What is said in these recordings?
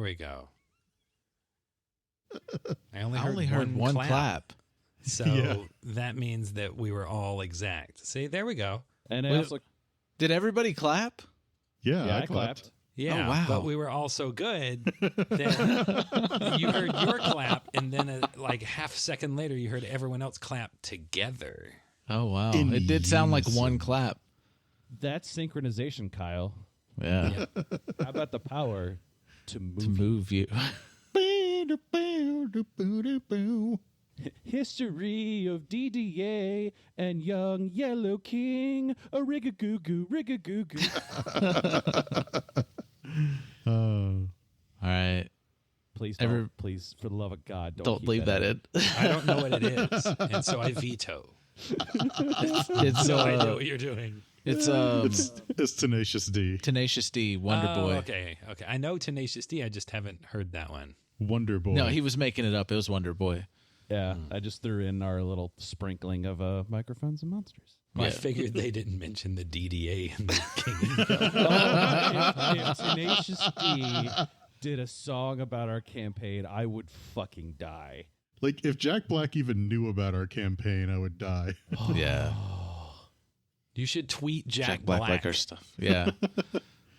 we go. I only heard one clap. So that means that we were all exact. See, there we go. And I also... Did everybody clap? Yeah, I clapped. Yeah, oh, wow. But we were all so good that you heard your clap, and then like half a second later, you heard everyone else clap together. Oh, wow. It did sound like one clap. That's synchronization, Kyle. Yeah. How about the power to move you? History of DDA and Young Yellow King. A rig-a-goo-goo, rig-a-goo-goo. All right. Please, please, for the love of God, don't leave that in. I don't know what it is, and so I veto. It's no idea what you're doing. It's Tenacious D. Tenacious D, Wonder Boy. Okay. I know Tenacious D. I just haven't heard that one. Wonder Boy. No, he was making it up. It was Wonder Boy. Yeah, I just threw in our little sprinkling of microphones and monsters. Well, I figured they didn't mention the DDA and the King. If Tenacious D did a song about our campaign, I would fucking die. Like, if Jack Black even knew about our campaign, I would die. Yeah. You should tweet Jack Black. Like our stuff. Yeah.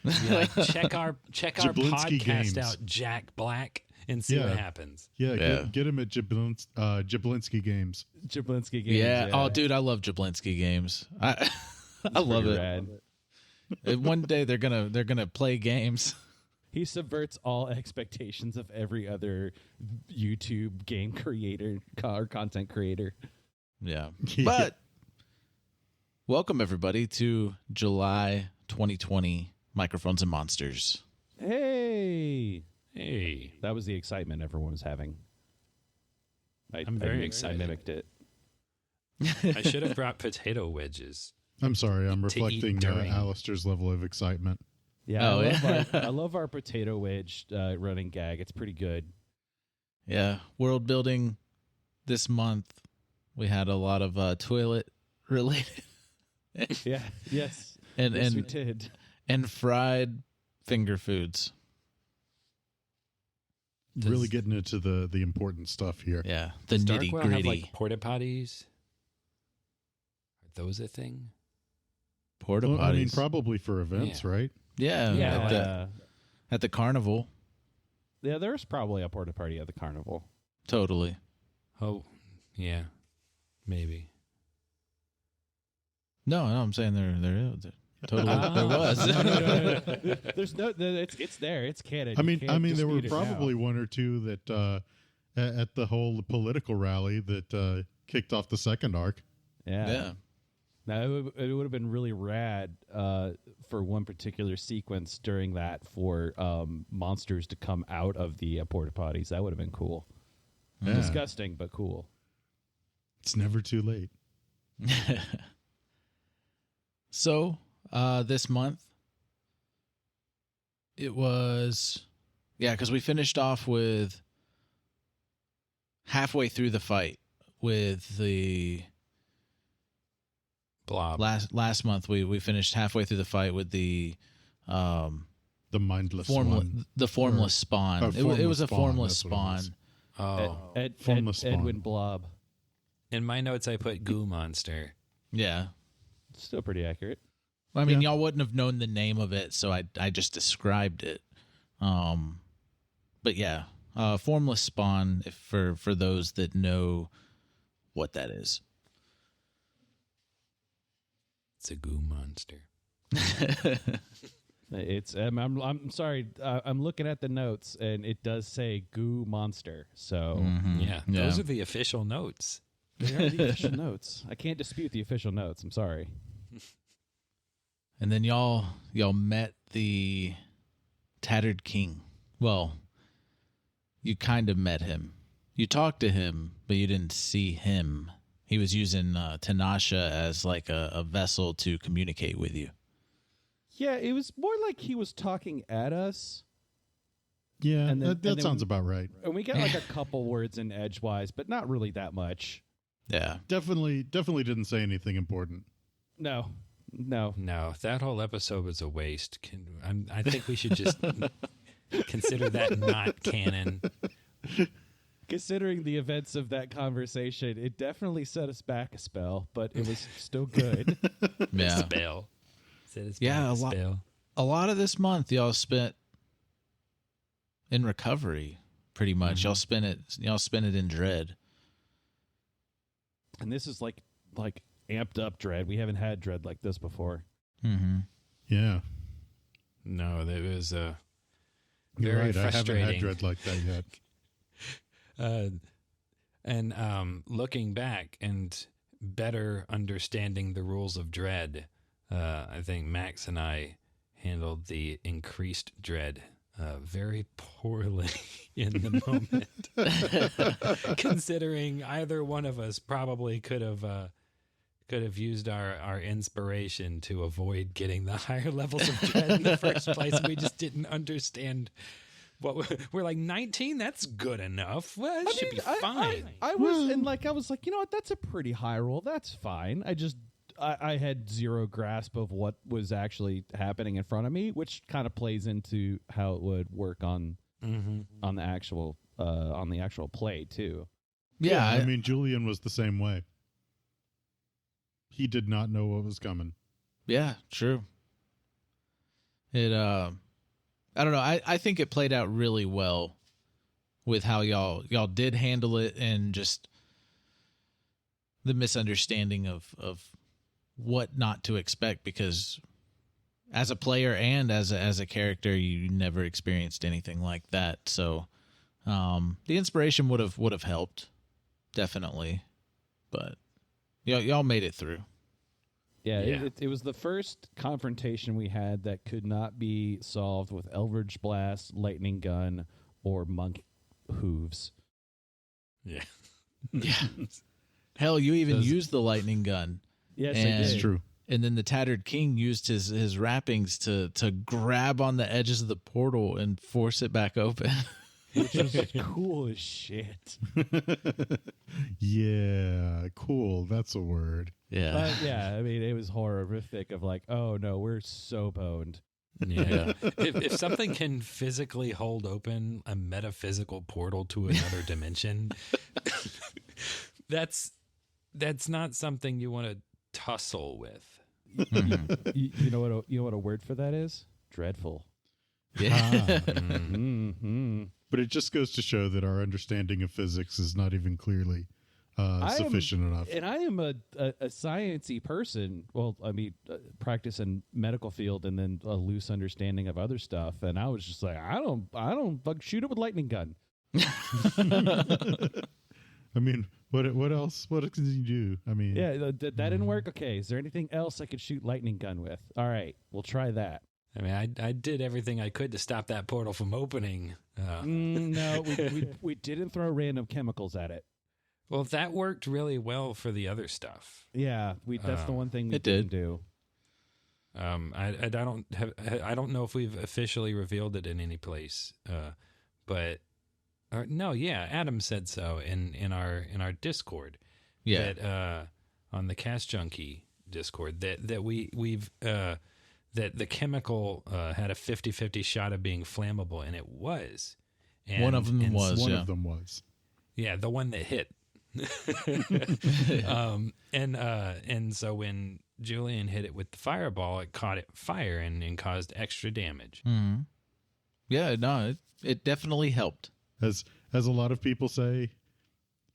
Like, check our Jablinski podcast Games. out, Jack Black, and see what happens. Yeah. Get him at Jablinski Games. Jablinski Games. Yeah. Oh, dude, I love Jablinski Games. I love it. Rad. One day they're gonna play games. He subverts all expectations of every other YouTube game creator or content creator. Yeah. But welcome everybody to July 2020 Microphones and Monsters. Hey. Hey. That was the excitement everyone was having. I'm very excited. I mimicked it. I should have brought potato wedges. I'm sorry, I'm reflecting during. Alistair's level of excitement. Yeah, I love our potato wedge running gag. It's pretty good. Yeah, world building this month. We had a lot of toilet related. Yeah, yes. And we did. And fried finger foods. Really getting into the important stuff here. Yeah, the Does nitty Darkwell gritty. have, like, porta potties? Are those a thing? Porta Well, potties. I mean, probably for events, right? Yeah. At the carnival. Yeah, there's probably a porta party at the carnival. Totally. Oh, yeah, maybe. No, I'm saying there totally there was. There's no, it's there. It's canon. I mean, there were dispute it probably now. one or two that at the whole political rally that kicked off the second arc. Yeah. Now, it would have been really rad for one particular sequence during that for monsters to come out of the porta potties. That would have been cool. Yeah. Disgusting, but cool. It's never too late. So, this month, it was, because we finished off with halfway through the fight with the Blob. last month. We finished halfway through the fight with the mindless one. The formless spawn. It was a formless spawn. spawn. Oh. Formless spawn. Edwin Blob. In my notes, I put goo monster. Yeah. Still pretty accurate. I mean, y'all wouldn't have known the name of it, so I just described it. But yeah, formless spawn. For those that know what that is, It's a goo monster. It's I'm sorry. I'm looking at the notes and it does say goo monster. So Yeah, those are the official notes. they are the official notes. I can't dispute the official notes. I'm sorry. And then y'all met the Tattered King. Well, you kind of met him. You talked to him, but you didn't see him. He was using Tanasha as like a vessel to communicate with you. Yeah, it was more like he was talking at us. Yeah, And then- that sounds about right. And we got like a couple words in edgewise, but not really that much. Yeah. Definitely didn't say anything important. No. No, that whole episode was a waste. I think we should just Consider that not canon. Considering the events of that conversation, it definitely set us back a spell, but it was still good. Yeah. Spell. Yeah, Spell. A lot of this month y'all spent in recovery, pretty much. Y'all spent it in dread. And this is like amped up dread. We haven't had dread like this before. Mm-hmm. Yeah. No, that was You're very right. I haven't frustrating. had dread like that yet. And looking back and better understanding the rules of dread, I think Max and I handled the increased dread very poorly in the moment. Considering either one of us probably could have used our inspiration to avoid getting the higher levels of dread in the first place. We just didn't understand what we're like. 19, that's good enough. Well, it should be fine. I was like, you know what? That's a pretty high roll. That's fine. I had zero grasp of what was actually happening in front of me, which kind of plays into how it would work on the actual play too. Yeah, I mean, Julian was the same way. He did not know what was coming. Yeah, true. It I don't know. I think it played out really well with how y'all did handle it, and just the misunderstanding of what not to expect, because as a player and as a character, you never experienced anything like that. So the inspiration would have helped, definitely. But y'all made it through. Yeah, it was the first confrontation we had that could not be solved with Eldritch Blast, Lightning Gun, or Monk Hooves. Yeah. Yeah. Hell, you even used the lightning gun. Yes, And- I did. It's true. And then the Tattered King used his wrappings to grab on the edges of the portal and force it back open. Which was cool as shit. Yeah, cool. That's a word. Yeah. But yeah, I mean, it was horrific of like, oh no, we're so boned. Yeah. If something can physically hold open a metaphysical portal to another dimension, that's not something you want to tussle with. You know what a word for that is? Dreadful. Yeah. But it just goes to show that our understanding of physics is not even clearly sufficient enough. And I am a sciencey person. Well, I mean, practice in medical field and then a loose understanding of other stuff. And I was just like, I don't shoot it with lightning gun. I mean, what else? What can you do? I mean, Yeah, that didn't work. Okay, is there anything else I could shoot lightning gun with? All right, we'll try that. I mean, I did everything I could to stop that portal from opening. No, we didn't throw random chemicals at it. Well, that worked really well for the other stuff. Yeah, that's the one thing we it did. didn't do. I don't know if we've officially revealed it in any place, but no, yeah, Adam said so in our Discord. Yeah. That on the Cast Junkie Discord that we've that the chemical had a 50-50 shot of being flammable, and it was. And, One of them and was. one yeah. of them was. Yeah, the one that hit. And so when Julian hit it with the fireball, it caught it fire and caused extra damage. Mm-hmm. Yeah, no, it definitely helped. As a lot of people say,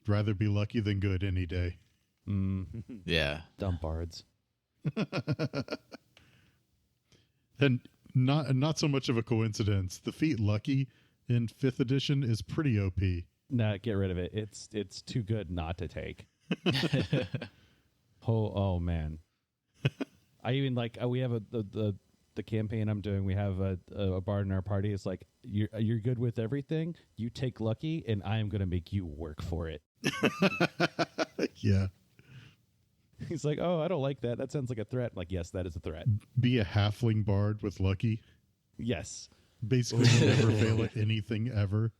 rather be lucky than good any day. Yeah. Dumb bards. And not so much of a coincidence. The feat Lucky in 5th edition is pretty OP. Nah, get rid of it. It's too good not to take. Oh man. I even we have the campaign I'm doing. We have a bard in our party. It's like you're good with everything. You take Lucky, and I am going to make you work for it. Yeah. He's like, oh, I don't like that. That sounds like a threat. I'm like, yes, that is a threat. Be a halfling bard with Lucky. Yes. Basically never fail at anything ever.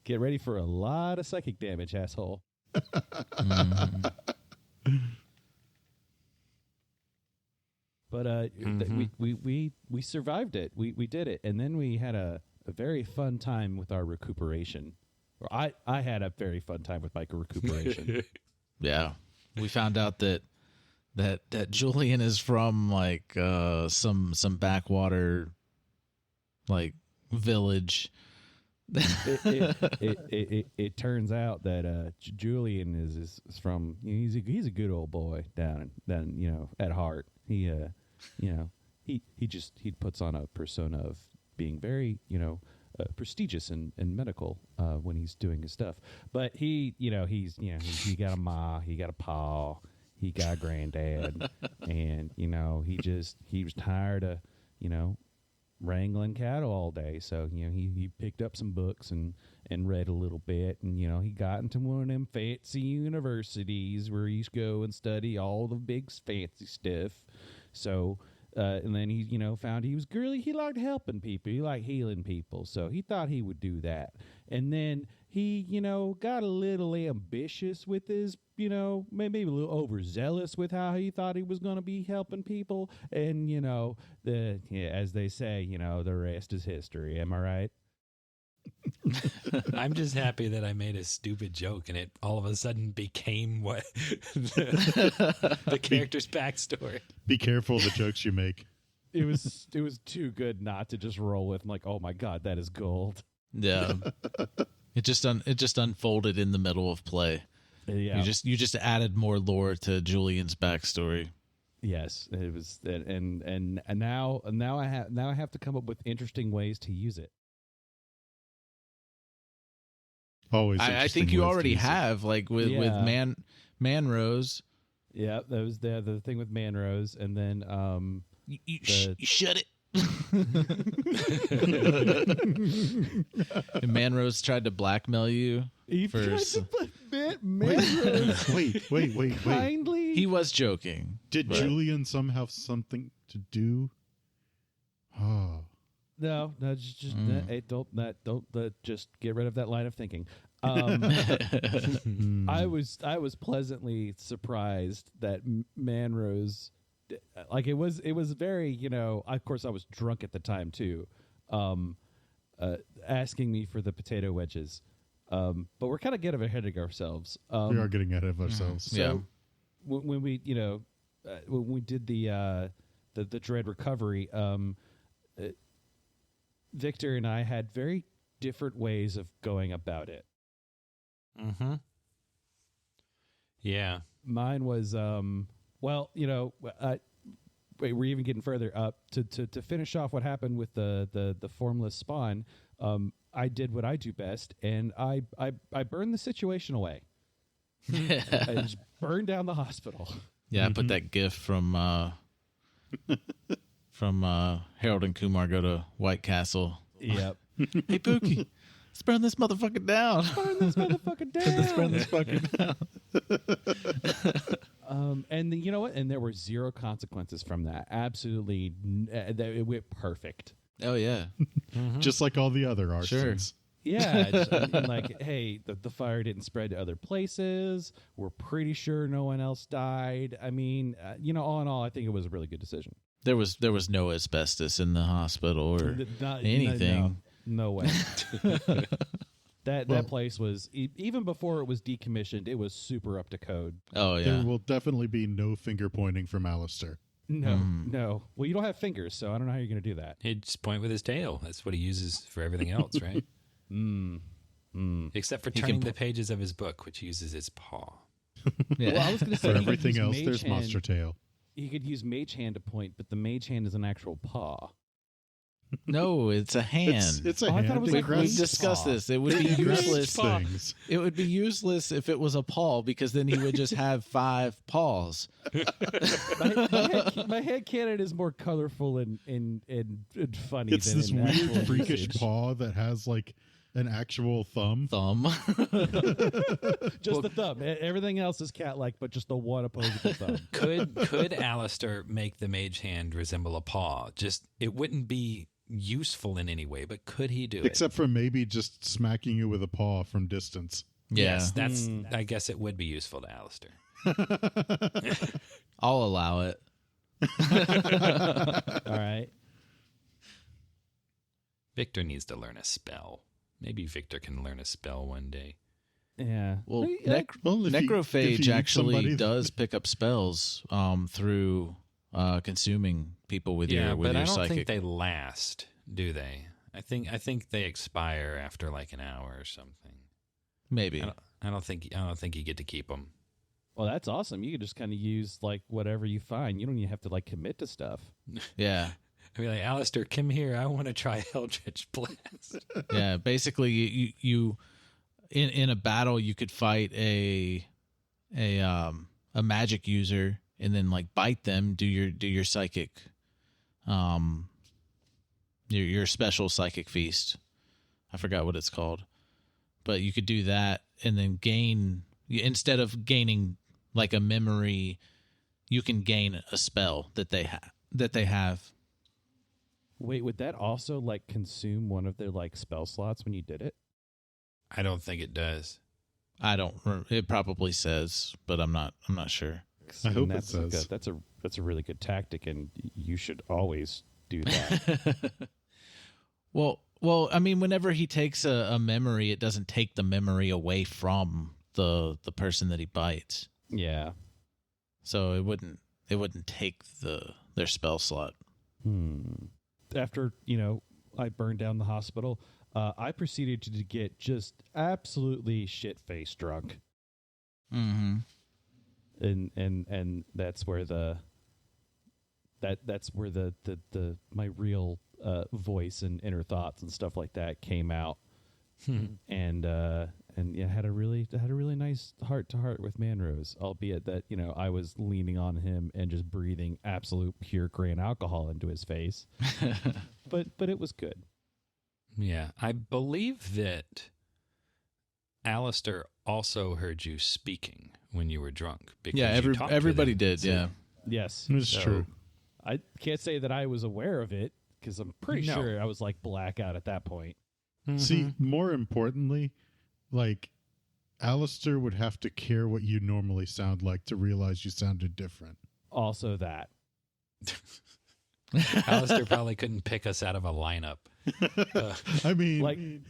Get ready for a lot of psychic damage, asshole. But we survived it. We did it, and then we had a very fun time with our recuperation. Or I had a very fun time with my recuperation. Yeah, we found out that Julian is from like some backwater like village. It turns out that Julian is from he's a good old boy down at heart. He he puts on a persona of being very prestigious and medical when he's doing his stuff. But he got a ma, he got a pa, he got a granddad, and he was tired of wrangling cattle all day. So he picked up some books and read a little bit, and he got into one of them fancy universities where he used to go and study all the big fancy stuff. So and then he found he liked helping people, he liked healing people, so he thought he would do that. And then he got a little ambitious with his maybe a little overzealous with how he thought he was going to be helping people, and as they say, the rest is history. Am I right? I'm just happy that I made a stupid joke and it all of a sudden became what the character's backstory. Be careful the jokes you make. It was too good not to just roll with. I'm like, oh my god, that is gold. Yeah, it just unfolded in the middle of play. Yeah, you just added more lore to Julian's backstory. Yes, it was, and now I have to come up with interesting ways to use it. Always. I think you already have, like with Manrose. Yeah, that was the thing with Manrose, and then you shut it. And Manrose tried to blackmail you. He tried to Manrose. Wait. Kindly. He was joking. Did Julian somehow have something to do? Oh. No, just just get rid of that line of thinking. I was pleasantly surprised that Manrose, like it was very of course I was drunk at the time too, asking me for the potato wedges, but we're kind of getting ahead of ourselves. We are getting ahead of ourselves. So yeah. When we when we did the dread recovery, Victor and I had very different ways of going about it. Mm-hmm. Yeah. Mine was, we're even getting further up to finish off what happened with the formless spawn. I did what I do best, and I burned the situation away. I just burned down the hospital. Yeah, I put that GIF from Harold and Kumar Go to White Castle. Yep. Hey, Pookie, let's burn this motherfucker down. Burn this motherfucker down. Let's burn this fucker down. And you know what? And there were zero consequences from that. Absolutely, it went perfect. Oh yeah, Just like all the other arsons. Sure. Yeah, like, hey, the fire didn't spread to other places. We're pretty sure no one else died. I mean, all in all, I think it was a really good decision. there was no asbestos in the hospital or anything. No way. That place was, even before it was decommissioned, it was super up to code. Oh yeah, There will definitely be no finger pointing from Alistair. No. Well, you don't have fingers, so I don't know how you're going to do that. He'd just point with his tail. That's what he uses for everything else, right? Except for turning the pages of his book, which uses his paw. yeah. Well, I was going to say, For he could everything use else, Mage there's Hand. Monster Tail. He could use Mage Hand to point, but the Mage Hand is an actual paw. No, it's a hand. It's a Oh, I hand. thought it was that like We've grabs- discussed this. It would be it grabs useless. things. It would be useless if it was a paw, because then he would just have 5 paws. My head canon is more colorful and funny. It's than this in weird, actual freakish usage. paw that has like an actual thumb. Just the thumb. Everything else is cat-like, but just the one opposable thumb. Could Alistair make the mage hand resemble a paw? Just it wouldn't be useful in any way, but could he do it? Except for maybe just smacking you with a paw from distance. Yes, I guess it would be useful to Alistair. I'll allow it. All right. Victor needs to learn a spell. Maybe Victor can learn a spell one day. Yeah. Well, Well, if you necrophage eat actually somebody- does pick up spells through consuming people with your but I don't psychic. think they last, do they? I think they expire after like an hour or something. Maybe. I don't think you get to keep them. Well, that's awesome. You can just kind of use like whatever you find. You don't even have to like commit to stuff. Yeah. I'd be like, Alistair, come here. I want to try Eldritch Blast. Yeah. Basically, you in a battle you could fight a magic user and then like bite them. Do your psychic, your special psychic feast. I forgot what it's called, but you could do that and then instead of gaining like a memory, you can gain a spell that they have. Wait, would that also like consume one of their like spell slots when you did it? I don't think it does. I don't. It probably says, but I'm not sure. I hope it that's says. that's a really good tactic, and you should always do that. Well, I mean, whenever he takes a memory, it doesn't take the memory away from the person that he bites. Yeah. So it wouldn't take their spell slot. After, I burned down the hospital, I proceeded to get just absolutely shit-faced drunk. Mm-hmm. And that's where that's where the my real voice and inner thoughts and stuff like that came out. And yeah, had a really nice heart to heart with Manrose, albeit that I was leaning on him and just breathing absolute pure grain alcohol into his face. but it was good. Yeah, I believe that Alistair also heard you speaking when you were drunk. Because Yeah, you talked with everybody him. did. So- Yeah. Yes, It's So- true. I can't say that I was aware of it because I'm pretty No. sure I was like blackout at that point. See, more importantly, like Alistair would have to care what you normally sound like to realize you sounded different. Also that. Alistair probably couldn't pick us out of a lineup. I mean,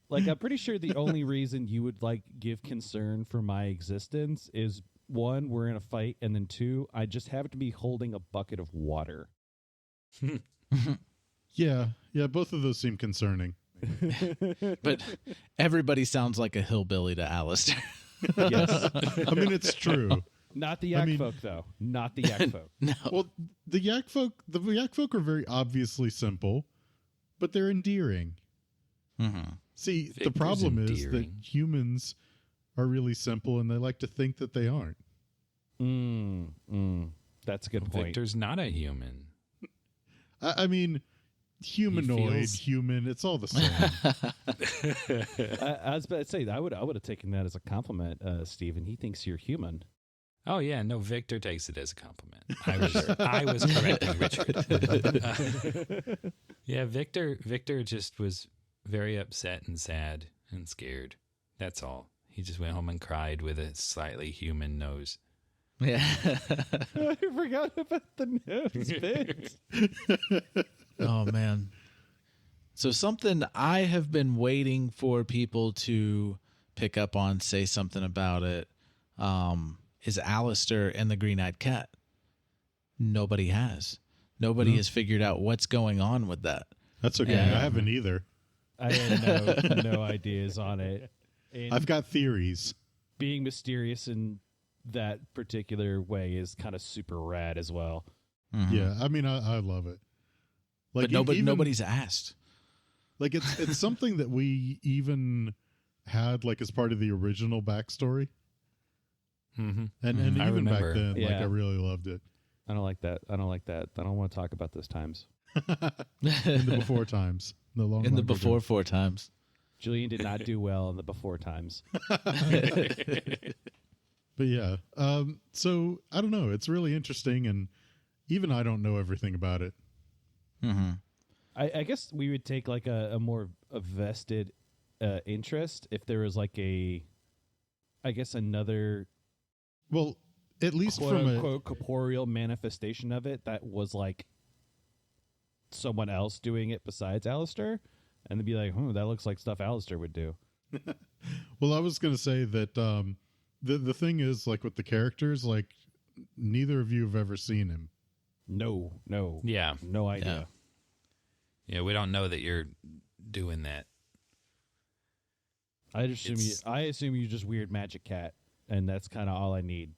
Like I'm pretty sure the only reason you would like give concern for my existence is one, we're in a fight, and then two, I just happen to be holding a bucket of water. yeah, both of those seem concerning. But everybody sounds like a hillbilly to Alistair. Yes. I mean, it's true. Not the yak I mean- folk though. Not the yak folk. No. Well, the yak folk are very obviously simple, but they're endearing. Mm-hmm. See, the Victor's problem is that endearing. humans are really simple and they like to think that they aren't. That's a good point. Victor's not a human. I mean, humanoid, feels- human, it's all the same. I was about to say I would have taken that as a compliment, Stephen. He thinks you're human. Oh yeah, no, Victor takes it as a compliment. I was correcting Richard. Yeah, Victor just was very upset and sad and scared. That's all. He just went home and cried with a slightly human nose. Yeah. I forgot about the nose bit. Oh man. So something I have been waiting for people to pick up on, say something about it, is Alistair and the Green-Eyed Cat. Nobody has. Nobody has figured out what's going on with that. That's okay. Yeah. I haven't either. I had no ideas on it. And I've got theories. being mysterious in that particular way is kind of super rad as well. Mhm. Yeah, I mean, I love it. But nobody's asked. Like it's something that we even had like as part of the original backstory, Mm-hmm. and I even back remember. then, like Yeah. I really loved it. I don't like that. I don't want to talk about those times. In the before times, the long In the ago. before 4 times. Julian did not do well in the before times. But yeah, so I don't know. It's really interesting, and even I don't know everything about it. Mm-hmm. I guess we would take like a more vested interest if there was like another. Well, at least quote from unquote corporeal manifestation of it that was like someone else doing it besides Alistair, and they'd be like, that looks like stuff Alistair would do. Well, I was going to say that the thing is, like, with the characters, like, neither of you have ever seen him. No, Yeah. no idea. Yeah, we don't know that you're doing that. I assume you just weird magic cat, and that's kind of all I need.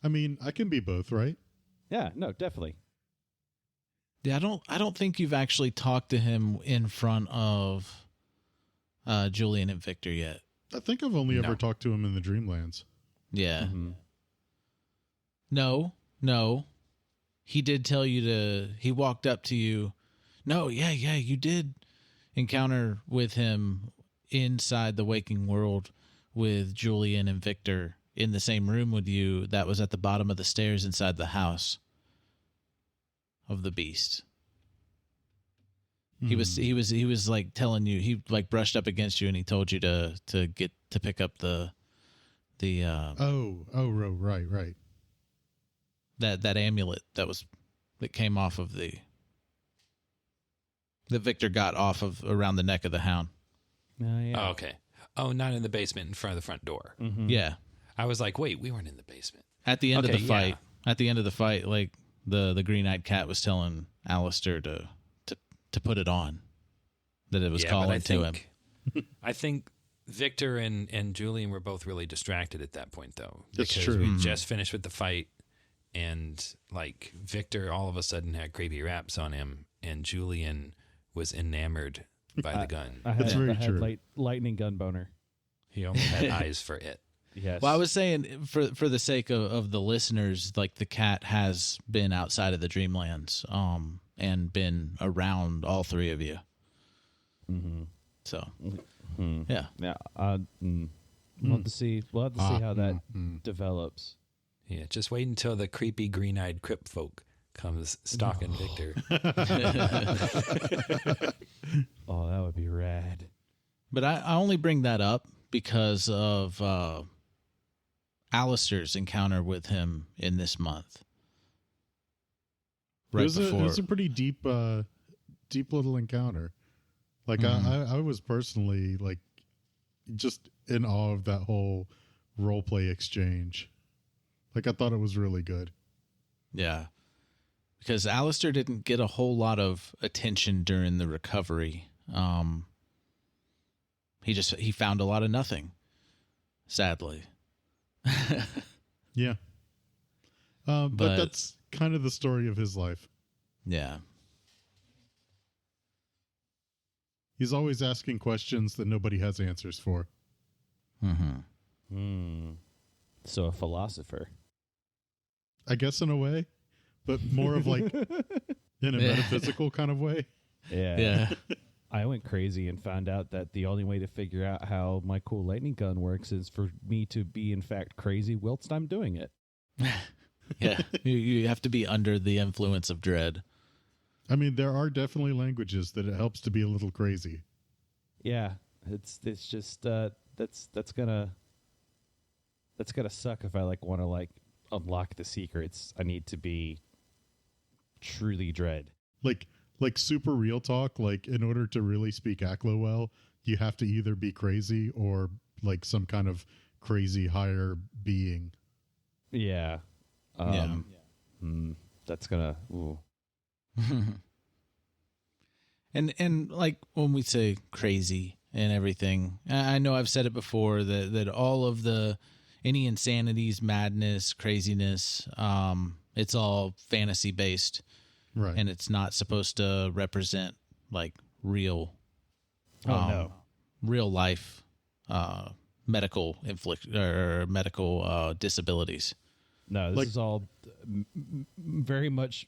I mean, I can be both, right? Yeah, no, definitely. Yeah, I don't think you've actually talked to him in front of Julian and Victor yet. I think I've only No. ever talked to him in the Dreamlands. Yeah. Mm-hmm. No. He did tell you he walked up to you. No, yeah, you did encounter with him inside the waking world with Julian and Victor in the same room with you. That was at the bottom of the stairs inside the house of the beast. He was like telling you, he like brushed up against you and he told you to pick up the right. that amulet that came off of that Victor got off of around the neck of the hound. Yeah. Oh, okay. Oh, not in the basement in front of the front door. Mm-hmm. Yeah. I was like, wait, we weren't in the basement. At the end of the Okay, fight. yeah. At the end of the fight, like the green-eyed cat was telling Alistair to put it on. That it was Yeah, calling but I to him. think, I think Victor and Julian were both really distracted at that point, though. That's because true. we Mhm. just finished with the fight, and like Victor all of a sudden had creepy raps on him, and Julian was enamored by the gun. I had, That's very I had true. lightning gun boner. He only had eyes for it. Yes. Well, I was saying for the sake of the listeners, like the cat has been outside of the Dreamlands, and been around all three of you. Mm-hmm. So, Mm-hmm. yeah. Yeah. We'll have to see. We'll have to see how that develops. Yeah, just wait until the creepy green-eyed crypt folk comes stalking Victor. Oh, that would be rad. But I only bring that up because of Alistair's encounter with him in this month. Right It was a pretty deep little encounter. Like I was personally like just in awe of that whole role play exchange. Like I thought it was really good. Yeah. Because Alistair didn't get a whole lot of attention during the recovery. He found a lot of nothing, sadly. Yeah. But that's kind of the story of his life. Yeah. He's always asking questions that nobody has answers for. Mm-hmm. So a philosopher. I guess in a way, but more of like in a metaphysical kind of way. Yeah. Yeah. I went crazy and found out that the only way to figure out how my cool lightning gun works is for me to be, in fact, crazy whilst I'm doing it. Yeah. You have to be under the influence of dread. I mean, there are definitely languages that it helps to be a little crazy. Yeah, it's just that's gonna suck if I want to unlock the secrets. I need to be truly dread. Like super real talk, like in order to really speak Aklo well, you have to either be crazy or like some kind of crazy higher being. Yeah. That's gonna. Ooh. And like when we say crazy and everything, I know I've said it before that all of any insanities, madness, craziness, it's all fantasy based. Right. And it's not supposed to represent like real, real life, medical medical disabilities. No, this is all very much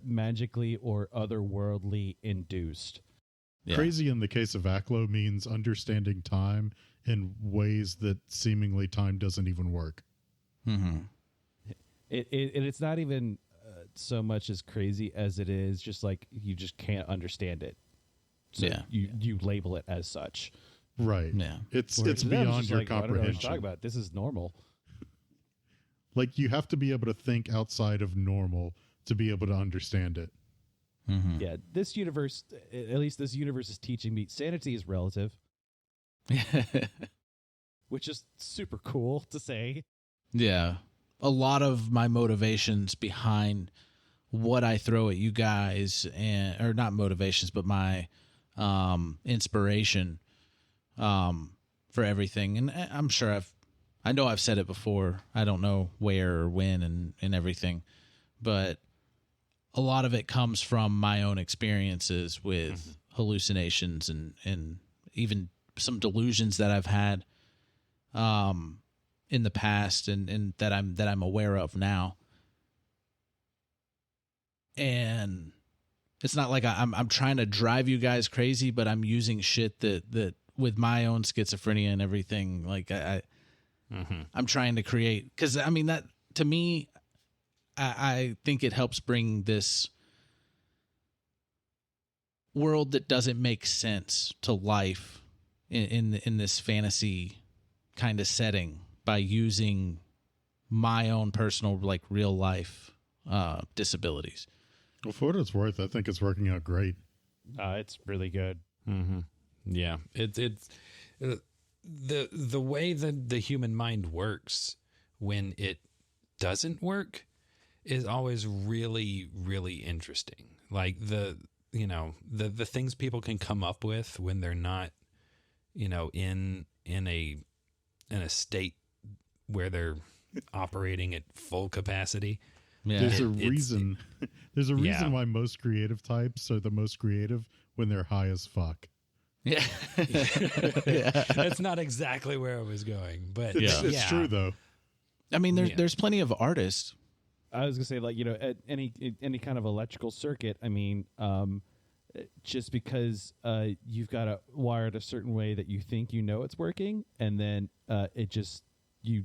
magically or otherworldly induced. Yeah. Crazy in the case of Aklo means understanding time in ways that seemingly time doesn't even work. Mm-hmm. It's not even so much as crazy as it is just like you just can't understand it. So Yeah. you label it as such. Right. Yeah. It's Whereas them, beyond just your like, I don't know what you're talking comprehension. about. This is normal. Like, you have to be able to think outside of normal to be able to understand it. Mm-hmm. Yeah, this universe, at least this universe, is teaching me sanity is relative, which is super cool to say. Yeah. A lot of my motivations behind what I throw at you guys, or not motivations, but my inspiration for everything. And I'm sure I know I've said it before. I don't know where or when and everything, but a lot of it comes from my own experiences with hallucinations and even some delusions that I've had in the past and that I'm aware of now. And it's not like I'm trying to drive you guys crazy, but I'm using shit that with my own schizophrenia and everything, like I'm trying to create, because I mean, that to me, I think it helps bring this world that doesn't make sense to life in this fantasy kind of setting by using my own personal, like, real life disabilities. Well, for what it's worth, I think it's working out great. It's really good. Mm-hmm. Yeah, it's the way that the human mind works when it doesn't work is always really, really interesting. Like the things people can come up with when they're not, in a state where they're operating at full capacity. Yeah. There's a reason. There's a reason why most creative types are the most creative when they're high as fuck. Yeah. That's not exactly where I was going, but It's true though. I mean, there's plenty of artists. I was gonna say, like, at any kind of electrical circuit. I mean, just because you've got it wired a certain way that you think it's working, and then you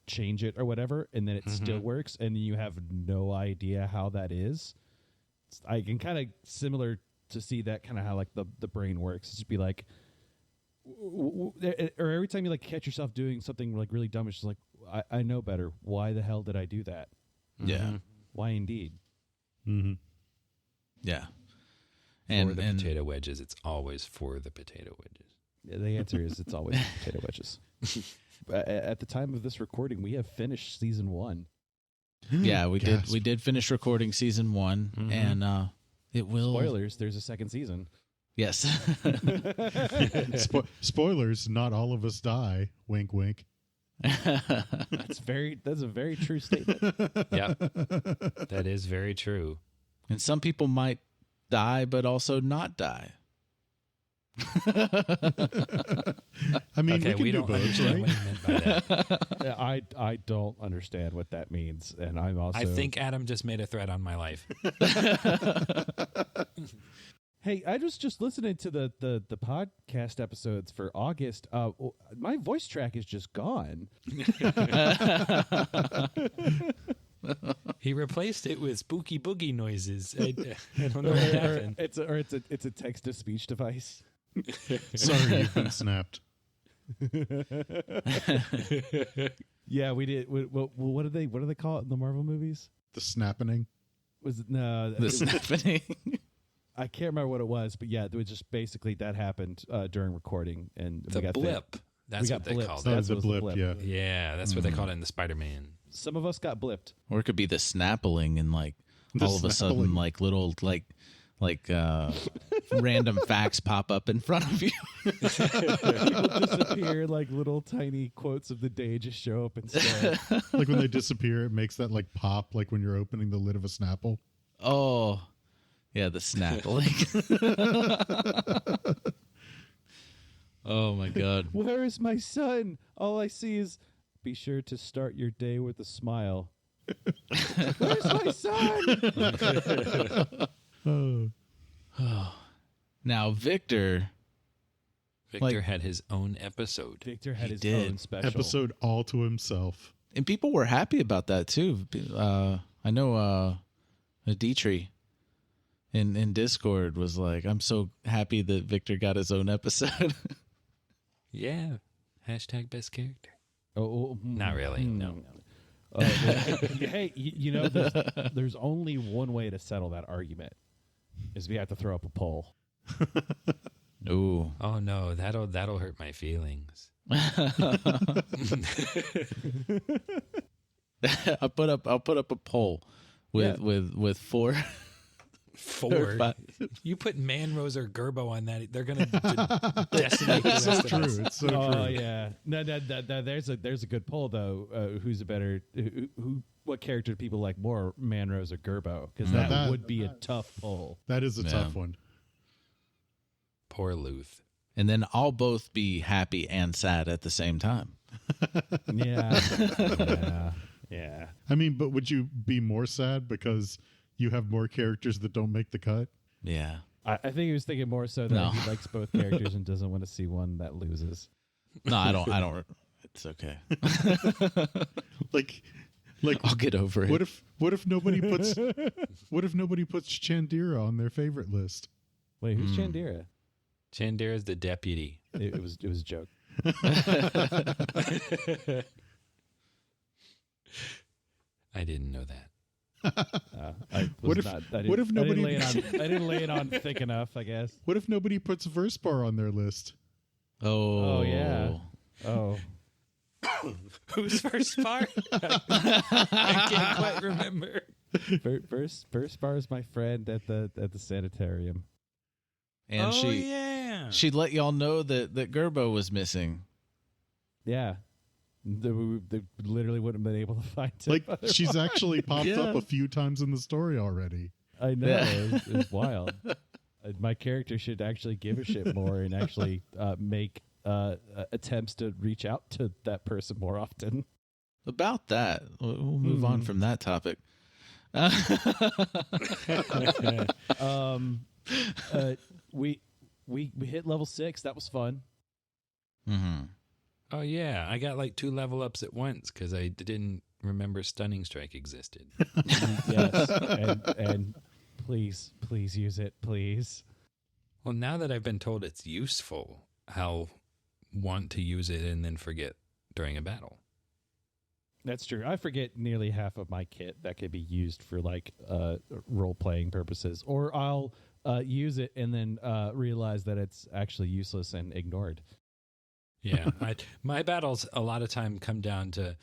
change it or whatever, and then it still works, and you have no idea how that is. I can kind of similar to see that kind of how, like, the brain works. It's just be like, or every time you, like, catch yourself doing something, like, really dumb, it's just like, I know better. Why the hell did I do that? Yeah. Why indeed? Mm-hmm. Yeah. For the potato wedges, it's always for the potato wedges. Yeah, the answer is it's always potato wedges. At the time of this recording, we have finished season 1. Yeah, we did finish recording season 1, and it will. Spoilers: there's a second season. Yes. Spoilers: not all of us die. Wink, wink. That's a very true statement. Yeah, that is very true. And some people might die, but also not die. I mean, Okay, we do don't both, understand right? what you meant by that. Yeah, I don't understand what that means, and I'm also. I think Adam just made a threat on my life. Hey, I was just listening to the podcast episodes for August. My voice track is just gone. He replaced it with spooky boogie noises. I don't know what happened. It's a text to speech device. Sorry, you've been snapped. Yeah, we did. What do they call it in the Marvel movies? The snapping. Was it no? This happening. I can't remember what it was, but yeah, it was just basically that happened during recording, and The we got blip. That's we what got they blipped. called Oh, it. That's the what was blip, yeah. Yeah, that's what they called it in the Spider-Man. Some of us got blipped. Or it could be the snappling, and like The all of a sudden, snappling. like little random facts pop up in front of you. People disappear, like little tiny quotes of the day just show up instead. Like when they disappear, it makes that like pop, like when you're opening the lid of a Snapple. Oh, yeah, the snappling. Oh my God. Where is my son? All I see is, be sure to start your day with a smile. Where's my son? Oh, Now, Victor Had his own episode. Victor had He his did. own special. episode all to himself. and people were happy about that too. I know Dietrich in Discord was like, I'm so happy that Victor got his own episode. Yeah. Hashtag best character. Oh, Not really, no. Hey, there's only one way to settle that argument, is we have to throw up a poll. Ooh. Oh no, that'll hurt my feelings. I'll put up a poll with four. Four. You put Manrose or Gerbo on that, they're gonna decimate the rest of True. us. It's so Oh true. yeah, no, there's a good poll though. Who's a better? What character do people like more, Manrose or Gerbo? Because that would be a tough poll. That is a tough one. Poor Luth. And then I'll both be happy and sad at the same time. Yeah. I mean, but would you be more sad because you have more characters that don't make the cut? Yeah. I think he was thinking more so that No. he likes both characters and doesn't want to see one that loses. No, I don't. It's okay. Like I'll get over it. what if nobody puts Chandira on their favorite list? Wait, who's Chandira? Chandira's the deputy. It was a joke. I didn't know that. What if nobody- I didn't lay it on thick enough, I guess. What if nobody puts Verspar on their list? Oh. Oh yeah. Oh. Who's first bar? I can't quite remember. First bar is my friend at the sanitarium. And yeah. she let y'all know that Gerbo was missing. Yeah. They literally wouldn't have been able to find him. Like she's actually popped up a few times in the story already. I know. Yeah. It was wild. My character should actually give a shit more and actually make attempts to reach out to that person more often. About that, we'll move on from that topic. We hit level 6. That was fun. Mm-hmm. Oh yeah, I got like 2 level ups at once because I didn't remember Stunning Strike existed. Yes, and please use it, please. Well, now that I've been told it's useful, I'll want to use it and then forget during a battle. That's true. I forget nearly half of my kit that could be used for like role playing purposes, or I'll use it and then realize that it's actually useless and ignored. Yeah, my battles a lot of time come down to,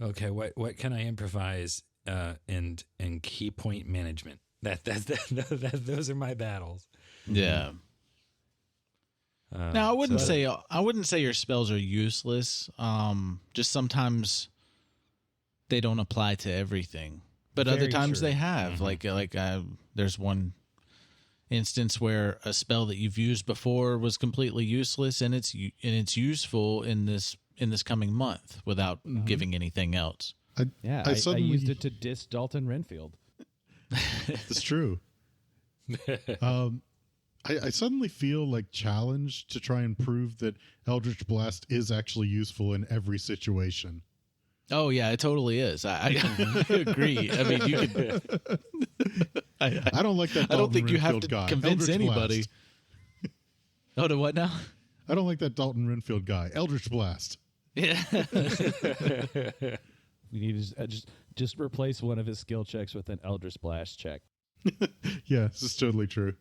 okay, what can I improvise and key point management. Those are my battles. Yeah. Now I wouldn't say your spells are useless. Just sometimes they don't apply to everything, but Very other times true. they have. Mm-hmm. There's one instance where a spell that you've used before was completely useless, and it's useful in this coming month without giving anything else. I suddenly used it to diss Dalton Renfield. It's true. I suddenly feel like challenged to try and prove that Eldritch Blast is actually useful in every situation. Oh yeah, it totally is. I agree. I mean, you could. I don't like that. I don't Dalton think you have Renfield to guy. convince Eldritch anybody. Blast. Oh, to what now? I don't like that Dalton Renfield guy. Eldritch Blast. Yeah. We need to just replace one of his skill checks with an Eldritch Blast check. Yeah, this is totally true.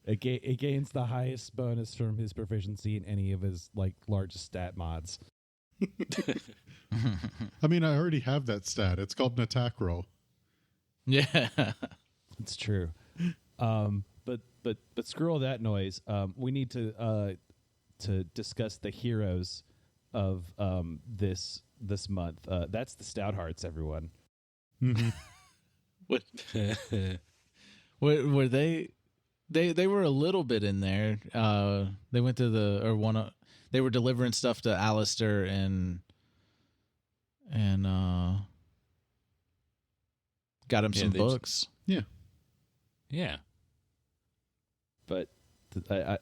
It gains the highest bonus from his proficiency in any of his like largest stat mods. I mean, I already have that stat. It's called an attack roll. Yeah. It's true. But screw all that noise. We need to discuss the heroes of this month. That's the Stout Hearts, everyone. Mm-hmm. What? Were they? They were a little bit in there. They went to they were delivering stuff to Alistair and got him some books. Yeah. Yeah. But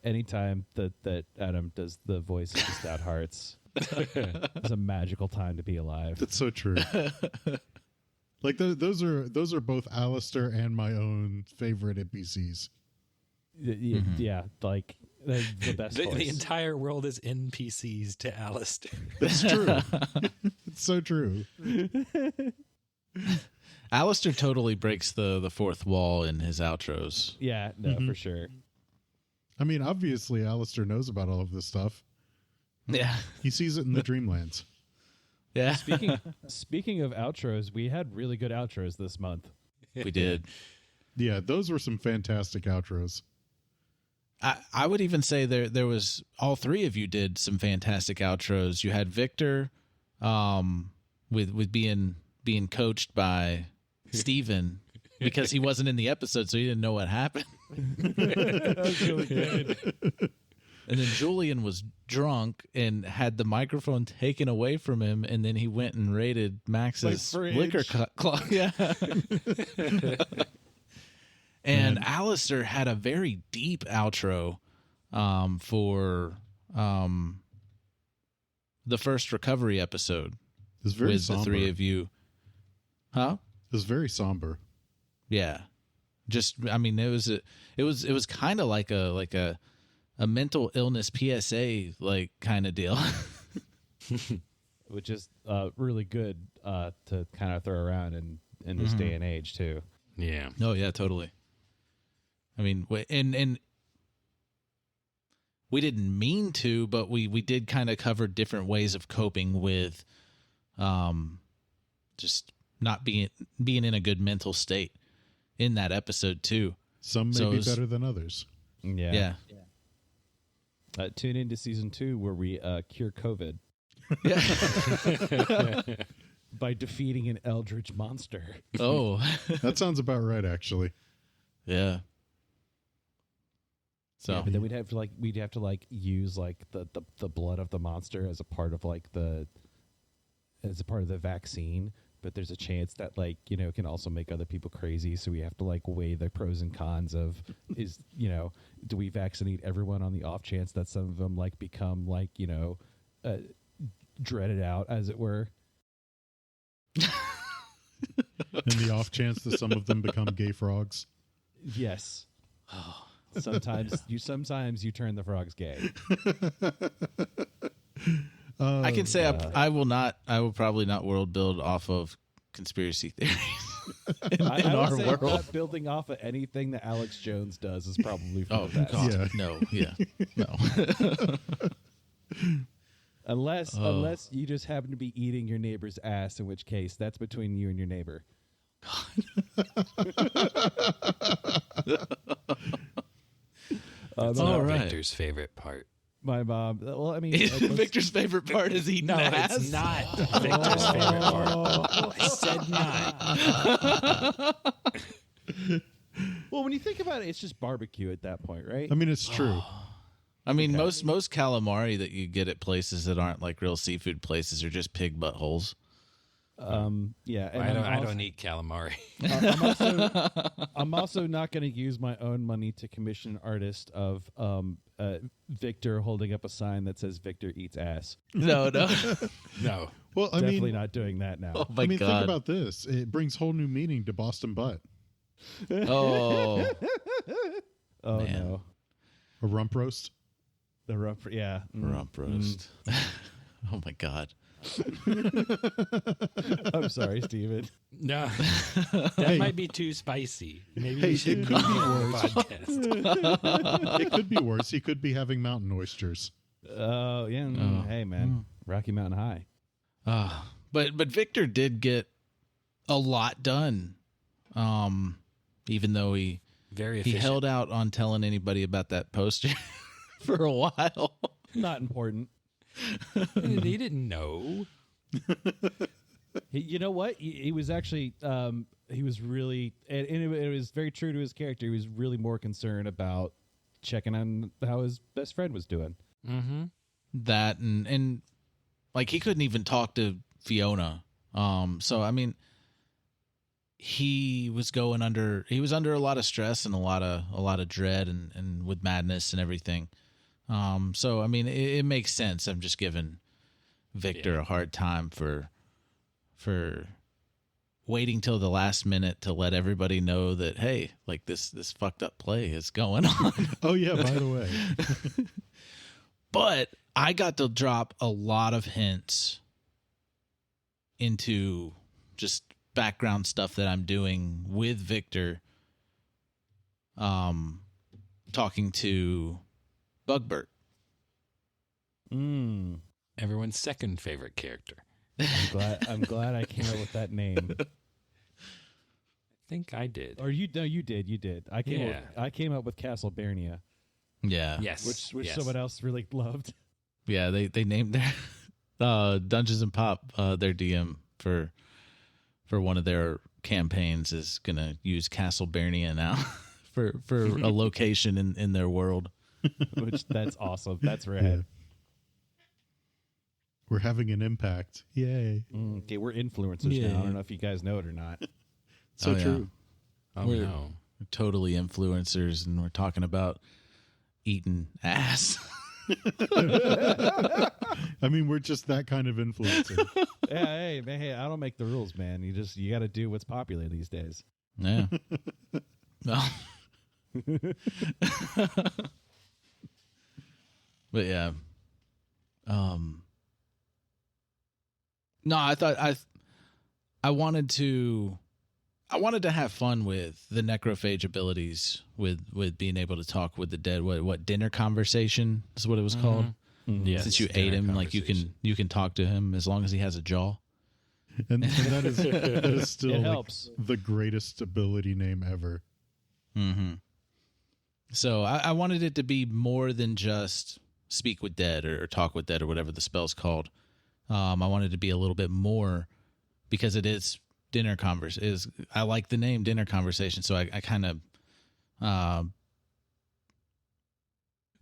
anytime that Adam does the voice of the Stout Hearts, it's a magical time to be alive. That's so true. Like those are both Alistair and my own favorite NPCs. Yeah, like the best The voice. entire world is NPCs to Alistair. That's true. It's so true. Alistair totally breaks the fourth wall in his outros. Yeah, no, for sure. I mean, obviously, Alistair knows about all of this stuff. Yeah. He sees it in the Dreamlands. Yeah. Speaking of outros, we had really good outros this month. We did. Yeah, those were some fantastic outros. I would even say there was, all three of you did some fantastic outros. You had Victor with being coached by Steven because he wasn't in the episode, so he didn't know what happened. That was really good. And then Julian was drunk and had the microphone taken away from him, and then he went and raided Max's liquor closet. Yeah. And Alistair had a very deep outro for the first recovery episode It was very with somber. the three of you. Huh? It was very somber. Yeah. Just, I mean, it was kind of like a mental illness PSA like kind of deal. Which is really good to kind of throw around in this day and age too. Yeah. Oh yeah, totally. I mean, and we didn't mean to, but we did kind of cover different ways of coping with, just not being in a good mental state in that episode too. Some may be better than others. Yeah. Tune into season 2 where we cure COVID by defeating an eldritch monster. Oh, That sounds about right, actually. yeah. So, Yeah, but then we'd have to use like the blood of the monster as a part of the vaccine. But there's a chance that it can also make other people crazy. So we have to weigh the pros and cons of do we vaccinate everyone on the off chance that some of them become dreaded out, as it were. In the off chance that some of them become gay frogs. Yes. Sometimes you turn the frogs gay. I can say I will probably not world build off of conspiracy theories in I our would say world. not building off of anything that Alex Jones does is probably for the best. God, Yeah. no. Unless you just happen to be eating your neighbor's ass, in which case that's between you and your neighbor. That's all not right. Victor's favorite part. My mom. Well, I mean, Victor's favorite part is eating ass. It's not Victor's favorite part. I said not. well, when you think about it, it's just barbecue at that point, right? I mean, it's true. I mean, most calamari that you get at places that aren't real seafood places are just pig buttholes. Yeah. And I don't eat calamari. I'm also not going to use my own money to commission an artist of Victor holding up a sign that says Victor eats ass. No. No. Well, I Definitely mean, not doing that now. Oh my think God. about this. It brings whole new meaning to Boston butt. Oh, Oh man. no, A rump roast. the rump. Yeah, rump roast. Oh my God. I'm sorry, Steven. No. That might be too spicy. Maybe we should it could be worse. podcast. It could be worse. He could be having mountain oysters. Oh yeah. Hey man, Rocky Mountain High. But Victor did get a lot done. Even though he Very he efficient. held out on telling anybody about that poster for a while. Not important. He didn't know. You know what? He was actually he was really, and it was very true to his character. He was really more concerned about checking on how his best friend was doing. Mm-hmm. That and he couldn't even talk to Fiona. So I mean, he was under a lot of stress and a lot of dread and with madness and everything. So I mean, it makes sense. I'm just giving Victor a hard time for waiting till the last minute to let everybody know that, hey, this fucked up play is going on. Oh yeah, by the way. But I got to drop a lot of hints into just background stuff that I'm doing with Victor, talking to Bugbert. Everyone's second favorite character. I'm glad I came up with that name. I think I did. Or you did. I came up with Castle Bernia, Yeah. Yes. which yes. someone else really loved. Yeah, they named their Dungeons and Pop their DM for one of their campaigns is gonna use Castle Bernia now for a location in their world. Which that's awesome. That's rad. Yeah. We're having an impact. Yay. Okay, we're influencers now. I don't know if you guys know it or not. So yeah. true. Oh, We're no. totally influencers, and we're talking about eating ass. I mean, we're just that kind of influencer. Yeah, hey, man, hey, I don't make the rules, man. You got to do what's popular these days. Yeah. Well. But yeah. No, I thought I wanted to have fun with the necrophage abilities with being able to talk with the dead. What dinner conversation is what it was called. Yes, Since you ate him, like you can talk to him as long as he has a jaw. And that is still It like helps. the greatest ability name ever. Mm-hmm. So I wanted it to be more than just speak with dead or talk with dead or whatever the spell's called. I wanted it to be a little bit more because it is dinner conversation. I like the name dinner conversation, so I kind of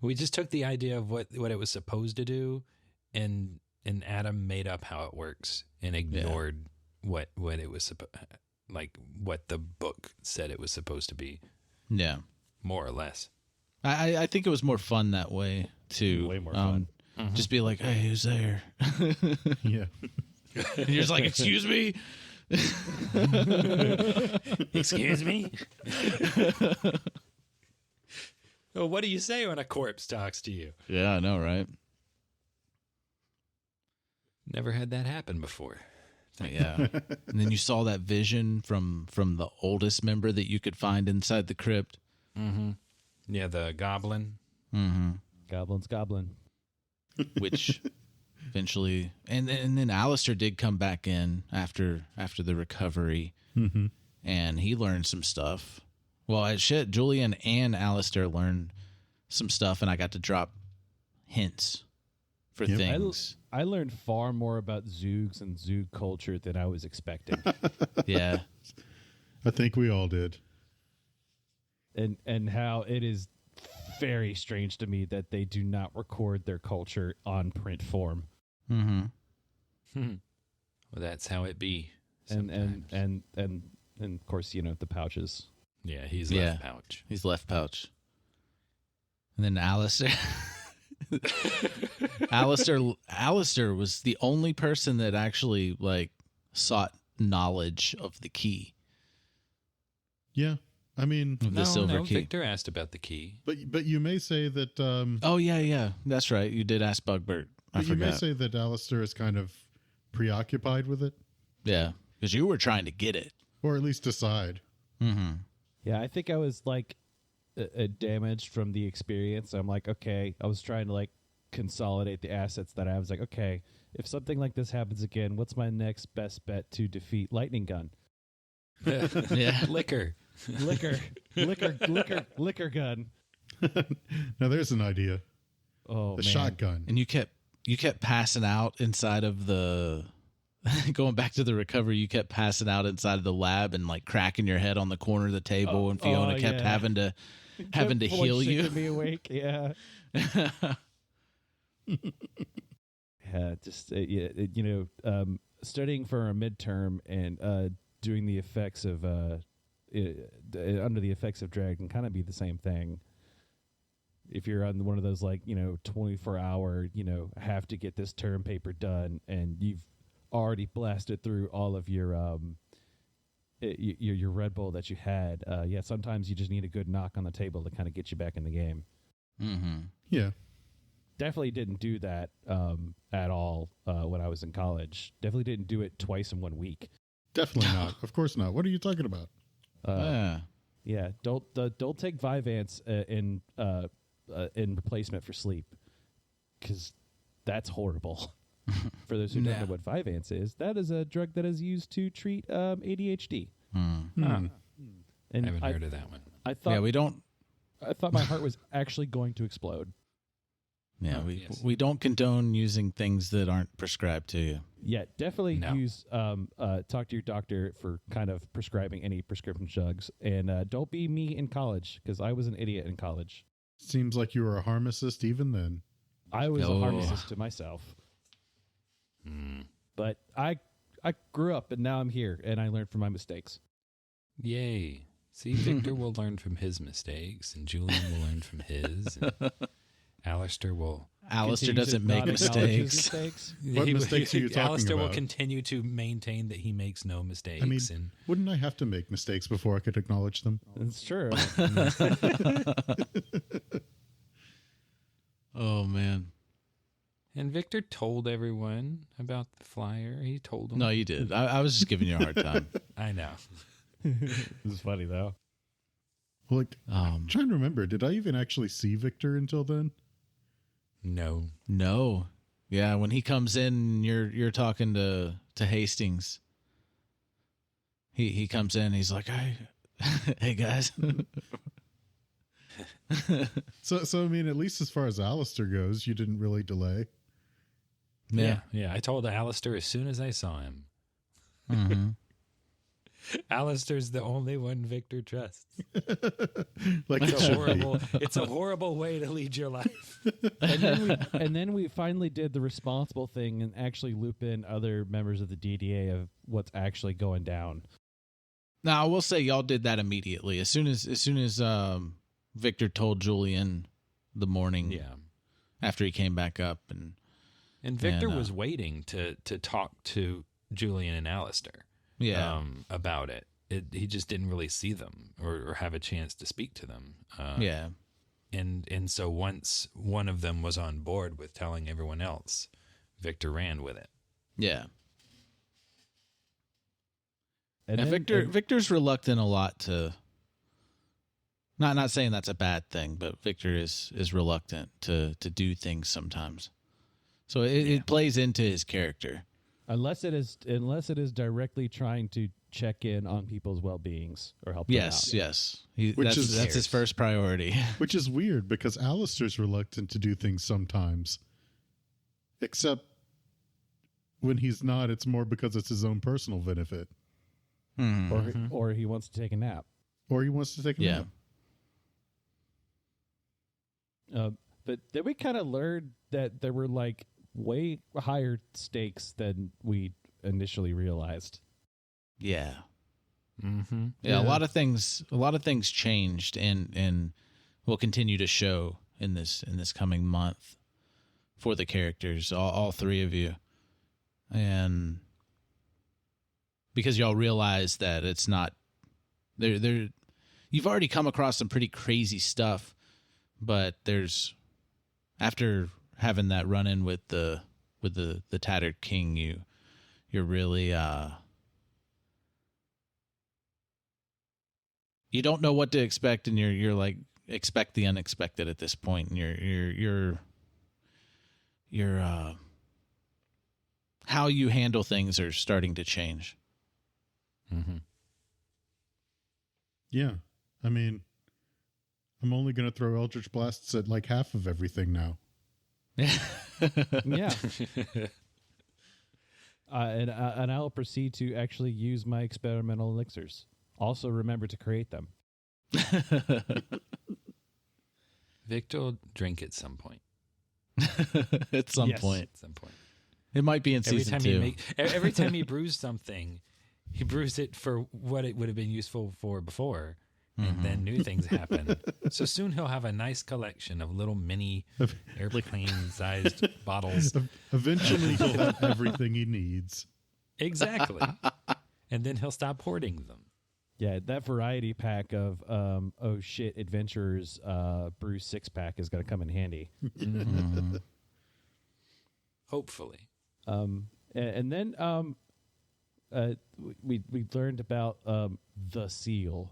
We just took the idea of what it was supposed to do, and Adam made up how it works and ignored what it was what the book said it was supposed to be. yeah. More or less. I think it was more fun that way too. Way more fun. Just be like, hey, who's there? Yeah. And you're just like, excuse me. Excuse me? Well, what do you say when a corpse talks to you? Yeah, I know, right? Never had that happen before. Yeah. And then you saw that vision from the oldest member that you could find inside the crypt. Mm-hmm. Yeah, the goblin. Mm-hmm. Goblin's goblin. Which eventually, and then Alistair did come back in after the recovery, and he learned some stuff. Well, Julian and Alistair learned some stuff, and I got to drop hints for things. I learned far more about Zoogs and Zoog culture than I was expecting. Yeah. I think we all did. and how it is very strange to me that they do not record their culture on print form. Mm-hmm. Well, that's how it be. And sometimes. and of course, the pouches. Yeah, he's left pouch. He's left pouch. And then Alistair. Alistair was the only person that actually sought knowledge of the key. Yeah. I mean, Of the silver key. Victor asked about the key. but you may say that Oh yeah. That's right. You did ask Bugbert. I but you may forgot. say that Alistair is kind of preoccupied with it, Yeah. Because you were trying to get it. or at least decide. Mm-hmm. Yeah, I think I was damaged from the experience. I'm like, okay, I was trying to consolidate the assets that I was like, okay, if something like this happens again, what's my next best bet to defeat Lightning Gun? Yeah. Liquor gun. Now there's an idea. Oh, The man. shotgun. And you kept passing out inside of the going back to the recovery, you kept passing out inside of the lab and cracking your head on the corner of the table, and Fiona kept having to heal you. Kept me awake. Yeah. Yeah, just studying for a midterm and doing the effects of under the effects of drag can kind of be the same thing. If you're on one of those 24-hour, have to get this term paper done, and you've already blasted through all of your Red Bull that you had, sometimes you just need a good knock on the table to kind of get you back in the game. Mm-hmm. Yeah. definitely didn't do that at all when I was in college. Definitely didn't do it twice in 1 week. Definitely not. Of course not. What are you talking about? Yeah, don't take Vyvanse in replacement for sleep, because that's horrible. For those who don't know what Vyvanse is, that is a drug that is used to treat ADHD. And I haven't heard of that one. I thought we don't. I thought my heart was actually going to explode. Yeah, we don't condone using things that aren't prescribed to you. Yeah, definitely use talk to your doctor for kind of prescribing any prescription drugs, and don't be me in college, because I was an idiot in college. Seems like you were a pharmacist even then. I was a pharmacist to myself. But I grew up, and now I'm here, and I learned from my mistakes. Yay. See, Victor will learn from his mistakes, and Julian will learn from his, and Alistair doesn't make mistakes. What mistakes are you talking Alistair about? will continue to maintain that he makes no mistakes. I mean, wouldn't I have to make mistakes before I could acknowledge them? It's true. Oh, man. And Victor told everyone about the flyer. He told them. No, you did. I was just giving you a hard time. I know. This is funny, though. Well, I'm trying to remember. Did I even actually see Victor until then? No. Yeah, when he comes in, you're talking to Hastings. He comes in. He's like, hey guys. So I mean, at least as far as Alistair goes, you didn't really delay. Yeah. I told Alistair as soon as I saw him. Mm-hmm. Alistair's the only one Victor trusts. Like it's a horrible way to lead your life. And then we finally did the responsible thing and actually loop in other members of the DDA of what's actually going down. Now, I will say y'all did that immediately. As soon as Victor told Julian the morning after he came back up. And Victor was waiting to talk to Julian and Alistair. About it. He just didn't really see them or have a chance to speak to them. And so once one of them was on board with telling everyone else, Victor ran with it. Yeah. And Victor's reluctant a lot to. Not saying that's a bad thing, but Victor is reluctant to do things sometimes. So it plays into his character. Unless it is directly trying to check in on people's well-beings or help them out. Yes. That's his first priority. Which is weird because Alistair's reluctant to do things sometimes. Except when he's not, it's more because it's his own personal benefit. Or he wants to take a nap. Or he wants to take a nap. But then we kind of learned that there were like way higher stakes than we initially realized. Yeah. Mm-hmm. Yeah, a lot of things changed and will continue to show in this coming month for the characters, all three of you. And because y'all realize that it's not there you've already come across some pretty crazy stuff, but there's after having that run in with the Tattered King, you're really you don't know what to expect, and you're like expect the unexpected at this point, and you're how you handle things are starting to change. Mm-hmm. Yeah, I mean, I'm only going to throw Eldritch Blasts at like half of everything now. Yeah. And I'll proceed to actually use my experimental elixirs. Also remember to create them. Victor will drink at some point. At some point. It might be in season 2. Every time he brews something, he brews it for what it would have been useful for before. And then new things happen. So soon he'll have a nice collection of little mini airplane-sized bottles. Eventually he'll have everything he needs. Exactly. And then he'll stop hoarding them. Yeah, that variety pack of oh shit adventurers brew 6-pack is going to come in handy. Hopefully. And then we learned about the seal.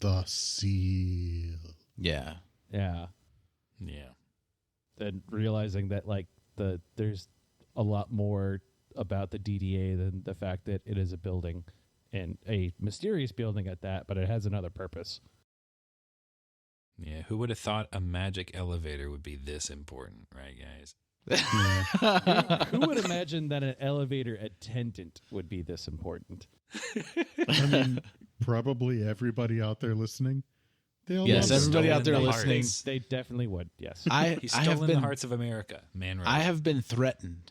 The seal. Yeah. Yeah. Yeah. And realizing that like there's a lot more about the DDA than the fact that it is a building, and a mysterious building at that, but it has another purpose. Yeah. Who would have thought a magic elevator would be this important, right, guys? Who would imagine that an elevator attendant would be this important? I mean, probably everybody out there listening. They all Yes, love everybody Stolen out there the listening. hearts. They definitely would. Yes. He's I have stolen been the hearts of America, man. I have been threatened.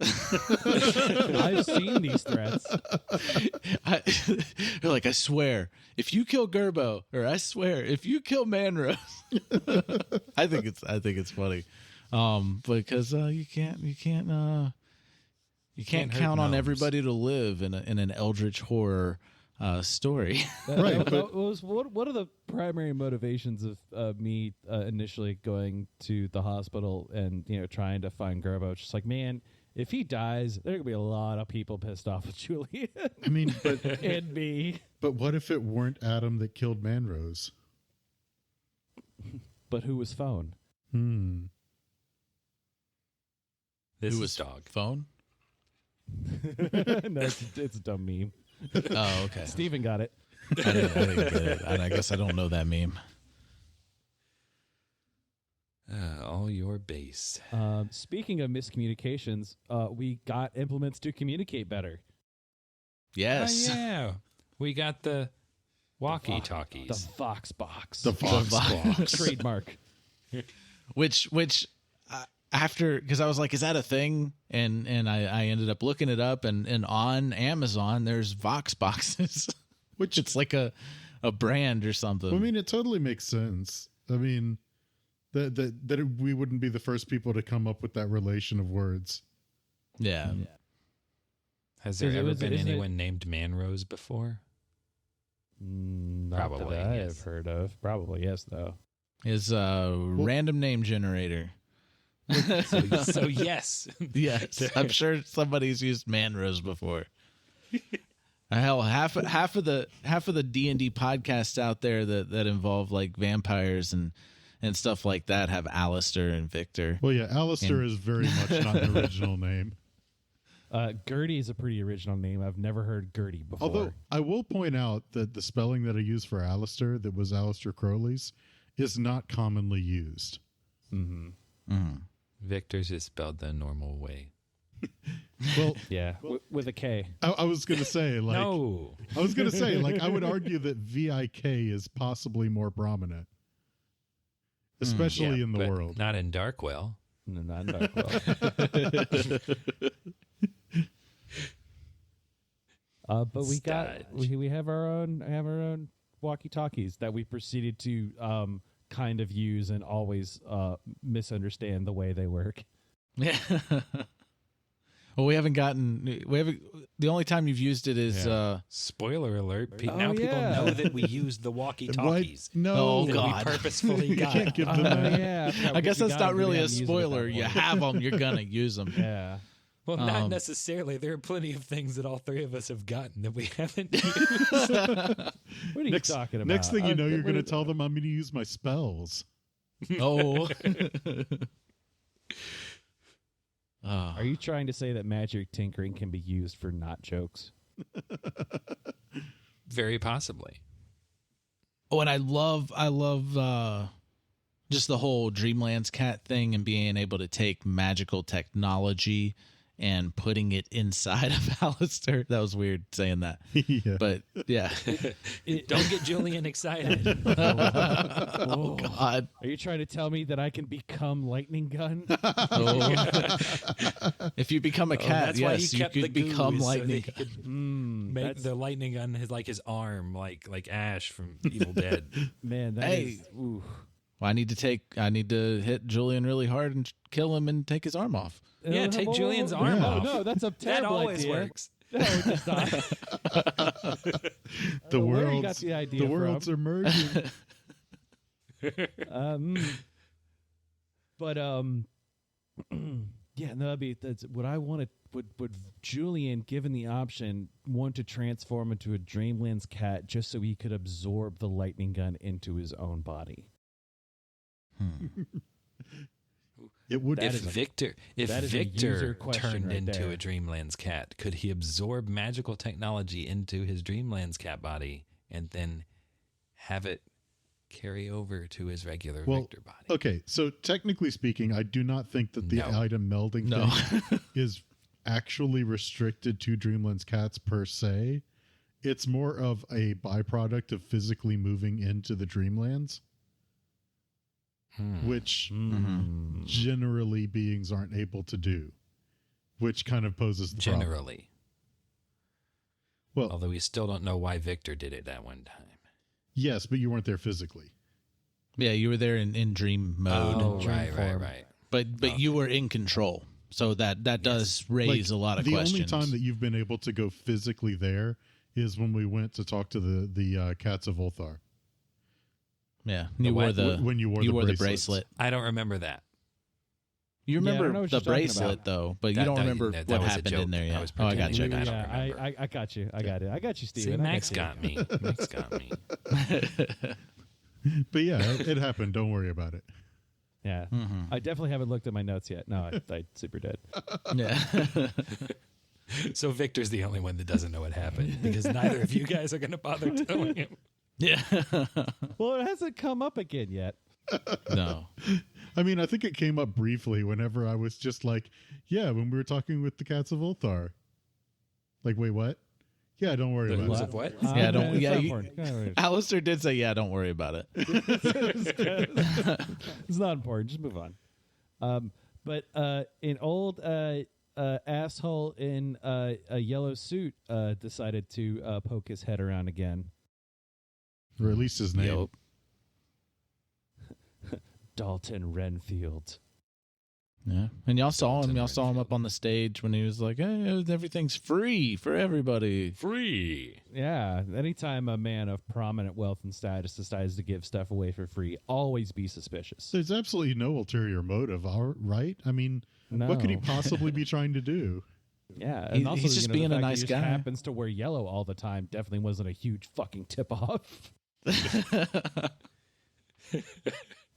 I've seen these threats. They're like, I swear, if you kill Gerbo, or I swear, if you kill Manrose, I think it's funny, because you can't Can't hurt count on gnomes. everybody to live in an eldritch horror story. Right. That was one of the primary motivations of me initially going to the hospital and trying to find Gerbo. It's just like, man, if he dies, there are gonna be a lot of people pissed off with Julian. I mean, but And me. but what if it weren't Adam that killed Manrose? But who was phone? This Who is was dog. Phone? No, it's a dumb meme. Oh, okay. Steven got it. I didn't get it. I guess I don't know that meme. All your base. Speaking of miscommunications, we got implements to communicate better. Yes. Oh, yeah. We got the The walkie-talkies. Vox box. The Fox box. Trademark. Which after, because I was like, is that a thing? And I ended up looking it up, and on Amazon there's Vox boxes, which it's like a brand or something. I mean, it totally makes sense. I mean, that we wouldn't be the first people to come up with that relation of words. Yeah. Has there Is it- ever is it- been isn't it- anyone named Manrose before? Not Probably, that I yes. have heard of. Probably yes, though. Is a random name generator. So yes. Yes, I'm sure somebody's used Manrose before. Hell, half of the D&D podcasts out there that involve like vampires and stuff like that have Alistair and Victor. Well, yeah, Alistair is very much not an original name. Gertie is a pretty original name. I've never heard Gertie before. Although I will point out that the spelling that I used for Alistair, that was Alistair Crowley's, is not commonly used. Victor's is spelled the normal way. Well, yeah, with a K. I was going to say, like, No. I was going to say, like, I would argue that VIK is possibly more prominent, especially Yeah, in the but world. Not in Darkwell. No, not Darkwell. But we have our own walkie-talkies that we proceeded to kind of use and always misunderstand the way they work. Yeah. Well, the only time you've used it is Spoiler alert. Oh, Now people yeah. know that we used the walkie-talkies. No, Oh, That God. we purposefully you got. can't give them that. Yeah. I guess You that's gotta not really go a down and use it at spoiler. that You point. have them, you're gonna use them. Yeah. Well, not necessarily. There are plenty of things that all three of us have gotten that we haven't used. What are you talking about? Next thing you know, you're what going to is- tell them I'm going to use my spells. Oh. Are you trying to say that magic tinkering can be used for not jokes? Very possibly. Oh, and I love just the whole Dreamlands cat thing and being able to take magical technology and putting it inside of Alistair. That was weird saying that. Yeah. But yeah. Don't get Julian excited. Oh God. Are you trying to tell me that I can become lightning gun? Oh. If you become a cat, That's why yes, he you kept the could goo, become so lightning. they could Make make the lightning gun his arm, like Ash from Evil Dead. man. That Hey. is- ooh. Well, I need to hit Julian really hard and kill him and take his arm off. Yeah, take Julian's arm no, off. No, that's a That terrible always idea. works. No, it does not. The Where you got worlds, the idea the worlds from. are merging. But yeah, no, that's what I wanted. Would Julian, given the option, want to transform into a Dreamlands cat just so he could absorb the lightning gun into his own body? It would. That If is a- Victor that is a user Victor question turned right into there. a Dreamlands cat, could he absorb magical technology into his Dreamlands cat body and then have it carry over to his regular Well, Victor body? Okay, so technically speaking, I do not think that the No. item melding No. thing is actually restricted to Dreamlands cats per se. It's more of a byproduct of physically moving into the Dreamlands, which generally beings aren't able to do, which kind of poses the problem. Generally. Well, Although we still don't know why Victor did it that one time. yes, but you weren't there physically. Yeah, you were there in dream mode, Oh, right, form. right. but you were in control. So that does raise a lot of the questions. only time that you've been able to go physically there is when we went to talk to the cats of Ulthar. yeah, The you wore what? the When you wore the bracelets. bracelet. I don't remember that. You I don't know remember what the you're talking bracelet about. though, but you That- don't that- remember that what was a happened joke. in there I yet. was Oh, I got you. I pretending. got you. I don't remember. I got you. I got it. I got you, See, Steven. Max got me. Max got me. But yeah, it happened. Don't worry about it. Yeah. Mm-hmm. I definitely haven't looked at my notes yet. No, I super did. Yeah. So Victor's the only one that doesn't know what happened because neither of you guys are going to bother telling him. Yeah. Well, it hasn't come up again yet. No. I mean, I think it came up briefly whenever I was just like, yeah, when we were talking with the cats of Ulthar. Like, wait, what? Yeah, don't worry The about who's it. of what? Yeah, don't- it's yeah, not you- important. Don't worry. Alistair did say, yeah, don't worry about it. It's not important. Just move on. But an old asshole in a yellow suit decided to poke his head around again. Or at least his name. Yup. Dalton Renfield. Yeah. And y'all saw him. Dalton Y'all saw him Renfield. up on the stage when he was like, hey, everything's free for everybody. Free. Yeah, anytime a man of prominent wealth and status decides to give stuff away for free, always be suspicious. There's absolutely no ulterior motive, right? I mean, what could he No. possibly be trying to do? Yeah, He- and also he's just the being a fact that nice he just guy. happens to wear yellow all the time definitely wasn't a huge fucking tip off.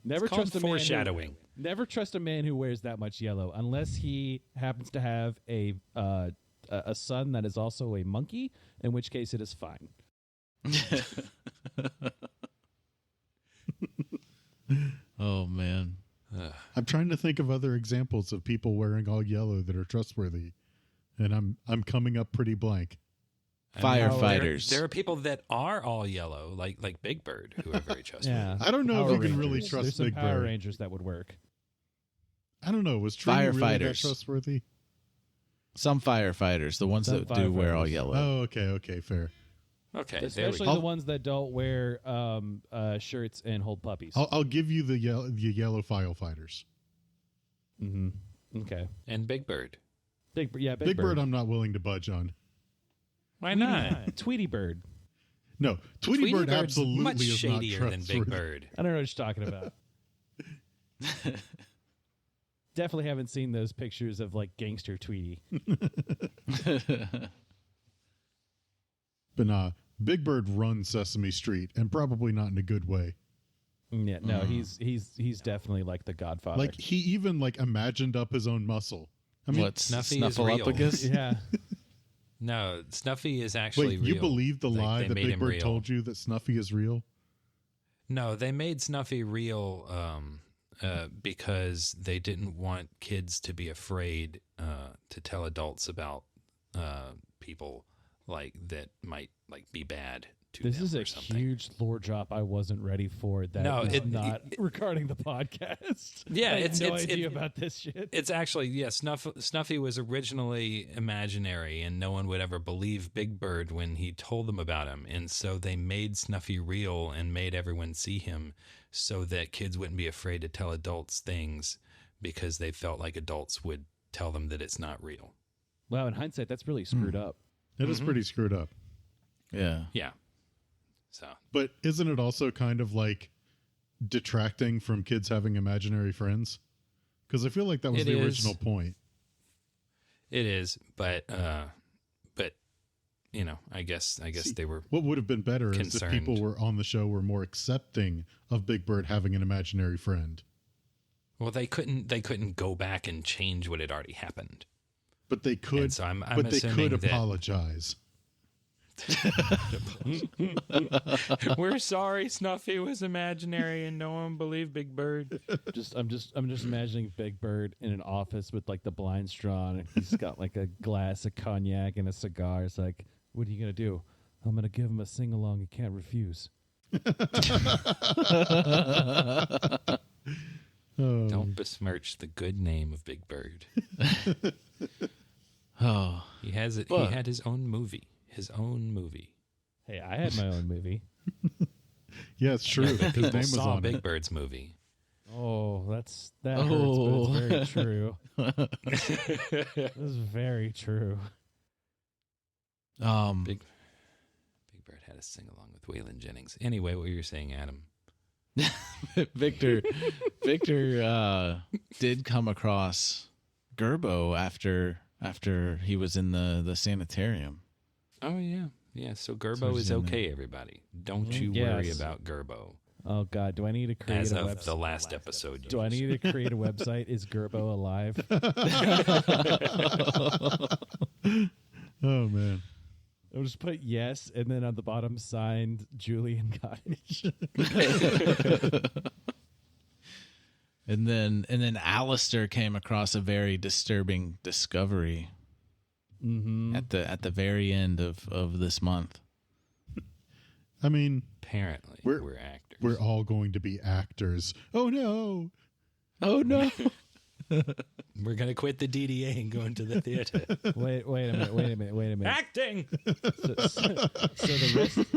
Never It's called trust a man. foreshadowing. Never trust a man who wears that much yellow unless he happens to have a son that is also a monkey, in which case it is fine. Oh, man. I'm trying to think of other examples of people wearing all yellow that are trustworthy, and I'm coming up pretty blank. I mean, Firefighters. There are people that are all yellow, like Big Bird, who are very trustworthy. Yeah, I don't know Power if you can really Rangers. trust There's some Big Power Bird. Rangers that would work. I don't know. Was Trini really that Firefighters. trustworthy? Some firefighters, the ones Some that do wear all firefighters. yellow. Oh, okay, fair. Okay, there we Especially go. the ones that don't wear shirts and hold puppies. I'll give you the yellow firefighters. Mm-hmm. Okay. And Big Bird. Big Big Bird, I'm not willing to budge on. Why not? Tweety Bird. No, Tweety Bird Bird's absolutely much is not shadier than trustworthy. Big Bird. I don't know what you're talking about. Definitely haven't seen those pictures of like gangster Tweety. But nah, Big Bird runs Sesame Street, and probably not in a good way. Yeah, no, he's definitely like the Godfather. Like he even like imagined up his own muscle. I mean, What, Snuffy is real. Snuffleupagus? yeah, No, Snuffy is actually wait, real. you believe the Like, lie they that made Big him Bird real. told you that Snuffy is real? No, they made Snuffy real because they didn't want kids to be afraid to tell adults about people like that might like be bad to this them is or a something. huge lore drop I wasn't ready for. That No, is it- not it- regarding the podcast. Yeah, I had it's- no it's- idea it- about this shit. It's actually, yeah, Snuffy was originally imaginary, and no one would ever believe Big Bird when he told them about him. And so they made Snuffy real and made everyone see him so that kids wouldn't be afraid to tell adults things because they felt like adults would tell them that it's not real. Wow, in hindsight, that's really screwed up. It is pretty screwed up. Yeah. Yeah. So But isn't it also kind of like detracting from kids having imaginary friends? Because I feel like that was It the is. original point. it is, but you know, I guess See, they were What would have been better is if concerned. people were on the show were more accepting of Big Bird having an imaginary friend. well, they couldn't go back and change what had already happened. But they could. And so I'm but they assuming could that- apologize. We're sorry Snuffy was imaginary and no one believed Big Bird. I'm just imagining Big Bird in an office with like the blinds drawn, and he's got like a glass of cognac and a cigar. It's like, what are you gonna do? I'm gonna give him a sing along he can't refuse. Oh. Don't besmirch the good name of Big Bird. Oh. He has it. But- He had his own movie. Hey, I had my own movie. Yeah, it's true. Yeah, but His people name was saw on Big it. Bird's movie. Oh, that Oh. hurts, but it's very true. This is very true. Big Bird had a sing along with Waylon Jennings. Anyway, what you were saying, Adam? Victor did come across Gerbo after he was in the sanitarium. Oh yeah, yeah. So Gerbo So is he's in okay. Everybody, don't you worry Yes. about Gerbo. Oh God, do I need to create As a of website? the last episode, Do I need to create a website? Is Gerbo alive? Oh man. I'll just put yes, and then on the bottom signed Julian Cottage. And then Alistair came across a very disturbing discovery Mm-hmm. at the very end of this month. I mean, apparently We're- we're actors. we're all going to be actors. Oh no. Oh no. We're gonna quit the DDA and go into the theater. Wait a minute. Acting.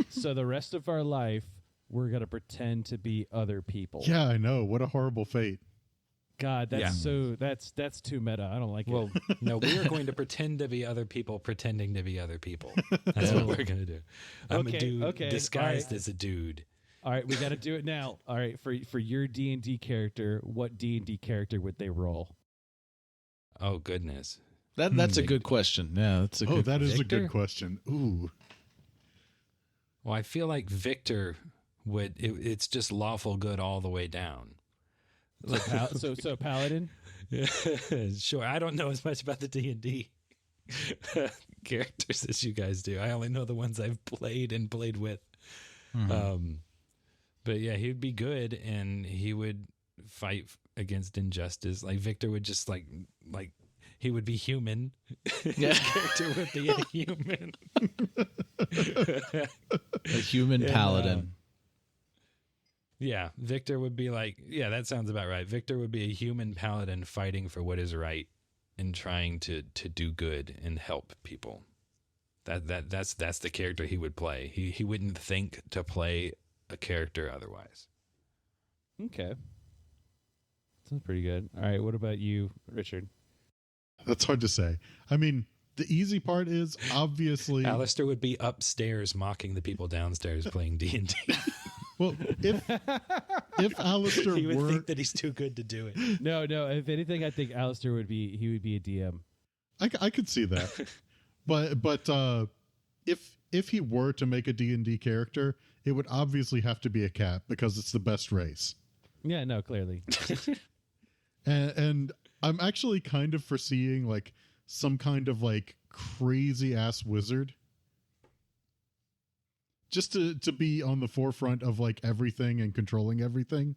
So the rest of our life, we're gonna pretend to be other people. Yeah, I know. What a horrible fate. God, that's Yeah. that's too meta. I don't like Well, it. no, we are going to pretend to be other people, pretending to be other people. That's what we're gonna do. I'm Okay, a dude okay, disguised alright. as a dude. All right, we got to do it now. All right, for your D&D character, what D&D character would they roll? Oh goodness. That's a good question. Yeah, that's a Oh, good that is a Victor? good question. Ooh. Well, I feel like Victor would. It's just lawful good all the way down. So paladin. Sure. I don't know as much about the D&D characters as you guys do. I only know the ones I've played and played with. But yeah, he'd be good, and he would fight against injustice. Like Victor would just like he would be human. Yeah. His character would be a human. a human And, paladin. Yeah, Victor would be like, yeah, that sounds about right. Victor would be a human paladin fighting for what is right and trying to do good and help people. That's the character he would play. He wouldn't think to play a character otherwise. Okay. Sounds pretty good. All right, what about you, Richard? That's hard to say. I mean, the easy part is obviously Alistair would be upstairs mocking the people downstairs playing D&D. well, if Alistair He would were think that he's too good to do it. No. If anything, I think Alistair would be a DM. I could see that. but if he were to make a D&D character, it would obviously have to be a cat because it's the best race. Yeah, no, clearly. And I'm actually kind of foreseeing like some kind of like crazy ass wizard. Just to be on the forefront of like everything and controlling everything.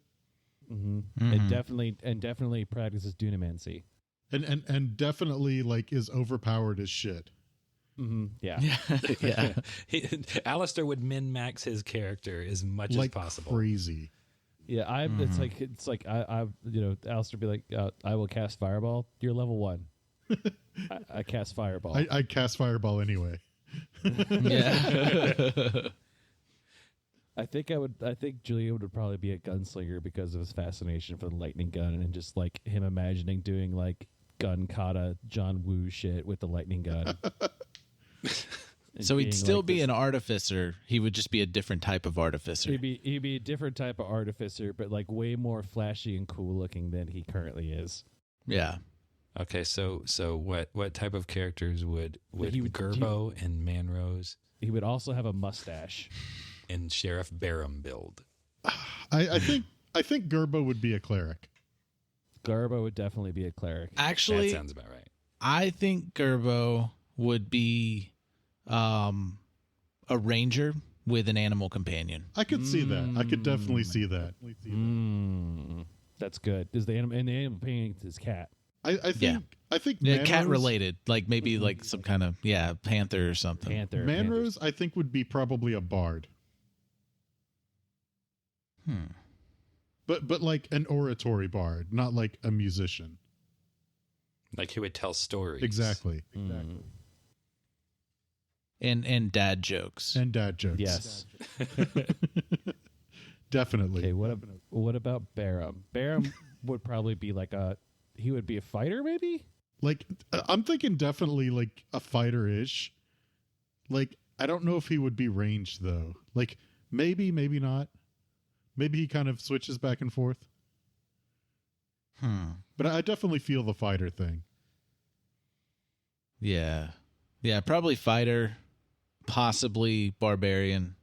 Mm-hmm. Mhm. And definitely practices dunamancy. And definitely like is overpowered as shit. Mm-hmm. Yeah. Yeah. Alistair would min-max his character as much Like as possible. crazy. Yeah, it's like I Alistair would be like, I will cast Fireball. You're level 1. I cast Fireball. I cast Fireball anyway. Yeah. I think Julia would probably be a gunslinger because of his fascination for the lightning gun and just like him imagining doing like gun kata John Woo shit with the lightning gun. So he'd being still like be this- an artificer. He would just be a different type of artificer. He'd be a different type of artificer, but like way more flashy and cool looking than he currently is. Yeah. Okay, so what type of characters would He would- Gerbo and Manrose He would also have a mustache. and Sheriff Barham build? I think Gerbo would be a cleric. Garbo would definitely be a cleric. Actually, That sounds about right. I think Gerbo would be a ranger with an animal companion. I could see that. I could definitely see that. That's good. Is the animal painting his cat? I think Yeah. Manrose, Cat related, like maybe like some kind of panther or something. Panther. Manrose, I think, would be probably a bard, but like an oratory bard, not like a musician. Like he would tell stories. Exactly. And dad jokes. And dad jokes. Yes. Definitely. Okay. What about Barham? Barham would probably be like he would be a fighter, maybe. Like I'm thinking definitely like a fighter-ish. Like I don't know if he would be ranged though. Like maybe not. Maybe he kind of switches back and forth. But I definitely feel the fighter thing. Yeah. Yeah, probably fighter, possibly barbarian.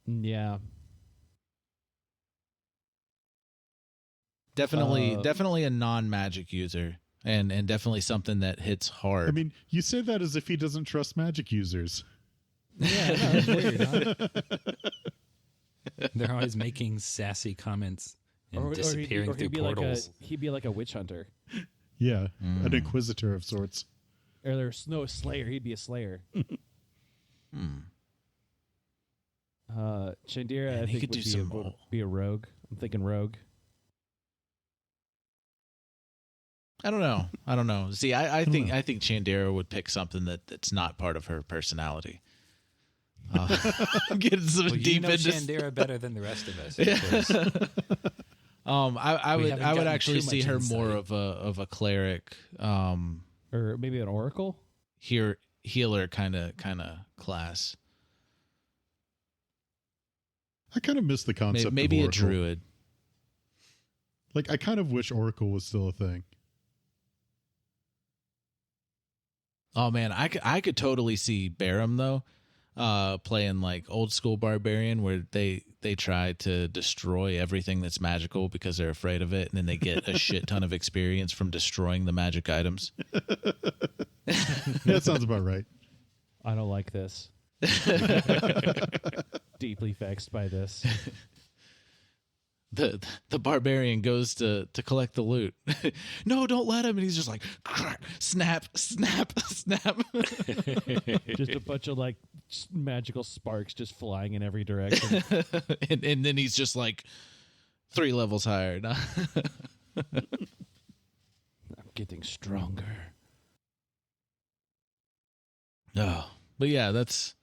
Yeah. Definitely a non-magic user. And definitely something that hits hard. I mean, you say that as if he doesn't trust magic users. Yeah. No, that's weird. Huh? They're always making sassy comments and disappearing through be portals. he'd be like a witch hunter, Yeah, an inquisitor of sorts. or there's no slayer. He'd be a slayer. Chandira, Man, I he think could would do be a rogue. I'm thinking rogue. I don't know. See, I think Chandera would pick something that's not part of her personality. I'm getting some Well, deep you know into Chandera better than the rest of us. Of course. I We would haven't I would gotten actually too see much her insight. more of a cleric, Or maybe an oracle. healer kind of class. I kind of miss the concept Maybe of a Oracle. druid. Like, I kind of wish Oracle was still a thing. Oh man, I could totally see Barham though, playing like old school barbarian where they try to destroy everything that's magical because they're afraid of it, and then they get a shit ton of experience from destroying the magic items. That sounds about right. I don't like this. Deeply vexed by this. The barbarian goes to collect the loot. No, don't let him. And he's just like, crack, snap, snap, snap. Just a bunch of like magical sparks just flying in every direction. and then he's just like 3 levels higher. I'm getting stronger. No, but yeah, that's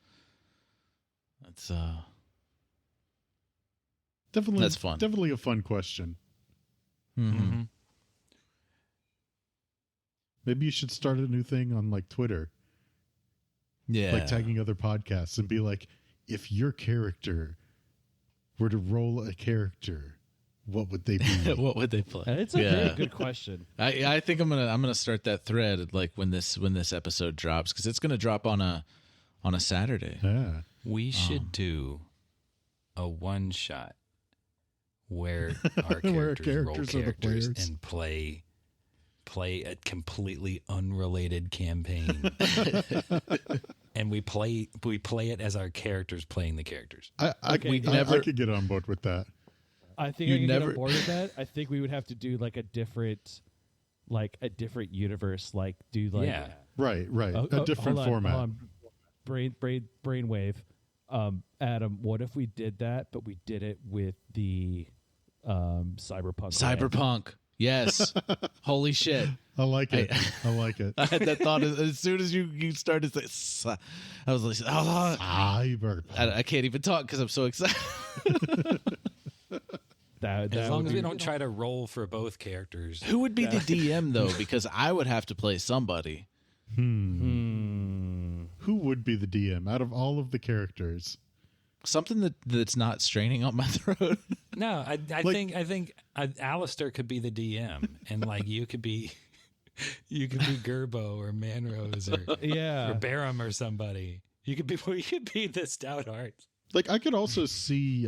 Definitely, That's fun. Definitely a fun question. mm-hmm. Maybe you should start a new thing on like Twitter, Yeah, like tagging other podcasts and be like, if your character were to roll a character, what would they be? what would they play? It's a Yeah. very good question. I think I'm gonna start that thread like when this episode drops, because it's gonna drop on a Saturday. Yeah. We should do a one shot where our Where characters roll characters are the characters players. and play a completely unrelated campaign. And we play it as our characters playing the characters. I could get on board with that. I think You I can never- get on board with that. I think we would have to do like a different universe. Like do like Yeah. Right. Oh, A different hold on, format. hold on. Brainwave. Adam, what if we did that, but we did it with the cyberpunk? Cyberpunk. Yes. Holy shit. I like it. I like it. I had that thought as soon as you started to say, I was like, oh, Cyberpunk. I can't even talk because I'm so excited. That As long would as we be- don't try to roll for both characters. Who would be the DM though? Because I would have to play somebody. Who who would be the DM out of all of the characters? Something that's not straining up my throat. No, I think Alistair could be the DM, and like you could be Gerbo or Manrose or Yeah. or Barham or somebody. You could be the Stoutheart. Like, I could also see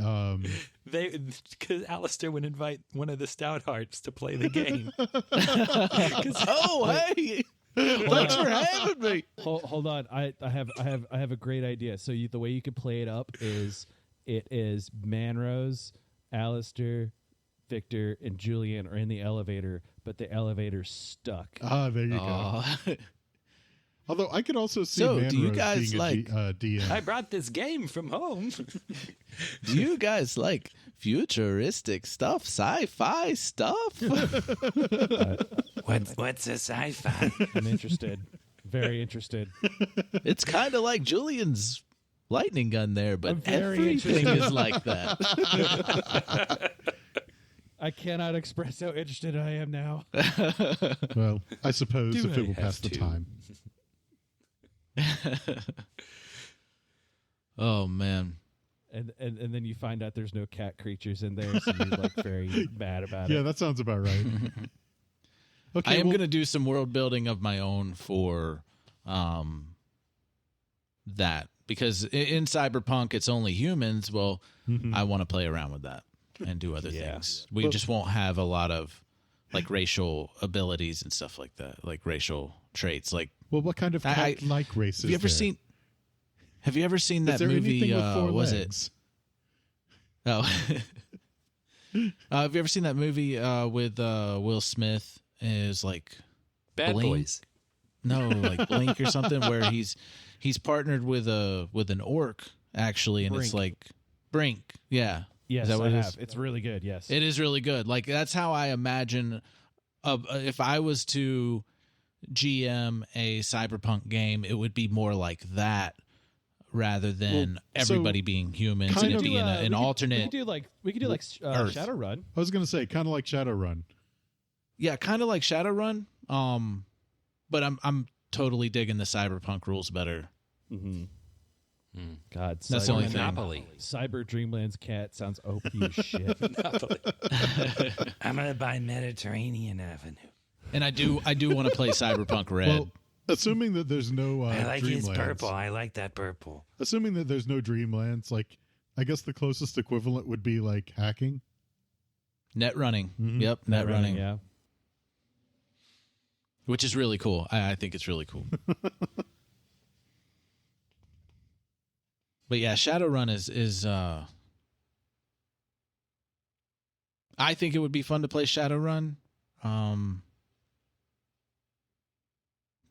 Because Alistair would invite one of the Stouthearts to play the game. Oh, hey, thanks for having me. Hold on. I have a great idea. So the way you could play it up is Manrose, Alistair, Victor, and Julian are in the elevator, but the elevator's stuck. there you go. Although I could also see So, Manrose do you guys being a DM. I brought this game from home. Do you guys like futuristic stuff, sci-fi stuff? What's a sci-fi? I'm interested. Very interested. It's kind of like Julian's lightning gun there, but I'm very everything interested. is like that. I cannot express how interested I am now. Well, I suppose Do if I it will pass have the to? time. Oh man. And then you find out there's no cat creatures in there, so you're like very mad about Yeah, it. that sounds about right. Okay, I am well, going to do some world building of my own for that, because in Cyberpunk it's only humans. Well, I want to play around with that and do other things. We just won't have a lot of like racial abilities and stuff like that, like racial traits. Like, well, what kind of cat-like race is have you ever there? seen? Have you ever seen Is that there movie? anything with four Was legs? it? Oh, have you ever seen that movie with Will Smith? Is like Bad Blink? Boys. No, like Blink or something, where he's partnered with an orc actually, and it's Brink. like Brink. Yeah. Yes, Is that what I it have. is? It's really good. Yes. It is really good. Like, that's how I imagine if I was to GM a Cyberpunk game, it would be more like that rather than everybody being humans kind and it of- being an alternate. We could do like Earth. Shadowrun. I was going to say, kind of like Shadowrun. Yeah, kind of like Shadowrun. But I'm totally digging the Cyberpunk rules better. Mm-hmm. God, That's the only thing. Monopoly. Cyber Dreamlands cat sounds OP as shit. I'm gonna buy Mediterranean Avenue. And I do want to play Cyberpunk Red. Well, assuming that there's no I like his Dreamlands. purple. I like that purple. Assuming that there's no Dreamlands, like, I guess the closest equivalent would be like hacking. Net running. Mhm. Yep, net running. Yeah. Which is really cool. I think it's really cool. But yeah, Shadowrun is I think it would be fun to play Shadowrun.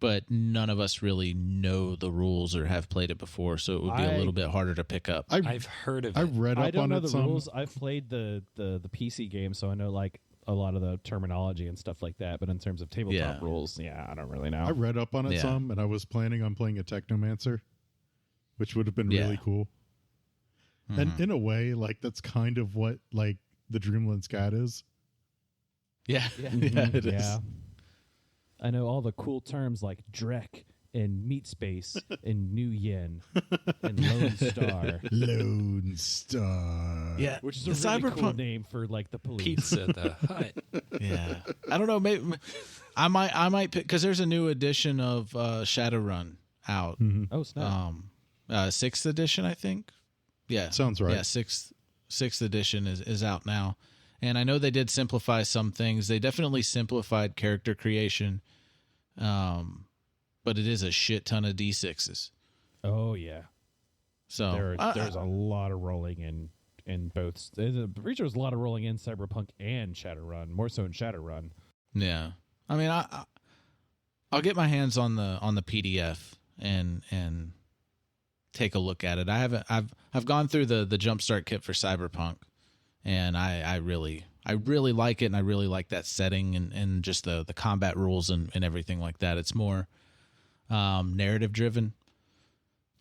But none of us really know the rules or have played it before, so it would be a little bit harder to pick up. I've heard of I it. read up I don't on know it the some. rules. I've played the PC game, so I know like a lot of the terminology and stuff like that. But in terms of tabletop rules, I don't really know. I read up on it Yeah. some, and I was planning on playing a Technomancer, which would have been really cool. And in a way, like, that's kind of what like the Dreamland Scat is. Yeah. Mhm, Yeah, it is. yeah. I know all the cool terms like Drek and Meat Space and New Yen and Lone Star, Lone Star. Yeah. which is a The really cool Cyberpunk- name for like the police. Pizza the Hut. Yeah. I don't know, maybe I might pick, cuz there's a new edition of Shadowrun out. Oh snap! 6th edition, I think. Yeah. Sounds right. Yeah, sixth edition is out now. And I know they did simplify some things. They definitely simplified character creation. But it is a shit ton of D6s. Oh yeah. So There's a lot of rolling in both. I'm pretty sure there's a lot of rolling in Cyberpunk and Shadowrun, more so in Shadowrun. yeah. I mean, I'll get my hands on the PDF and take a look at it. I've gone through the Jumpstart kit for Cyberpunk, and I really like it, and I really like that setting and just the combat rules and everything like that. It's more narrative driven.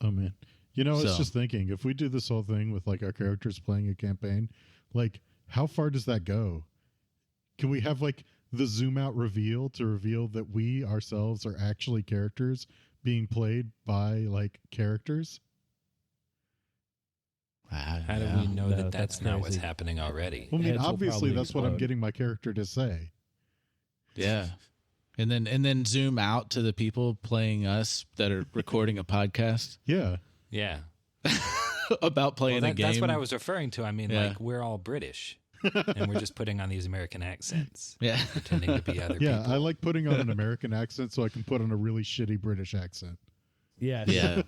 Oh man. You know, I was So- just thinking, if we do this whole thing with like our characters playing a campaign, like how far does that go? Can we have like the zoom out reveal to reveal that we ourselves are actually characters being played by like characters. How do we know that that's not what's crazy. happening already? Well, I mean, Heads will obviously probably that's what I'm explode. getting my character to say. Yeah. And then zoom out to the people playing us that are recording a podcast Yeah. Yeah. about playing a game. That's what I was referring to. I mean, Yeah. like, we're all British, and we're just putting on these American accents, Yeah. pretending to be other Yeah, people. I like putting on an American accent so I can put on a really shitty British accent Yes. Yeah.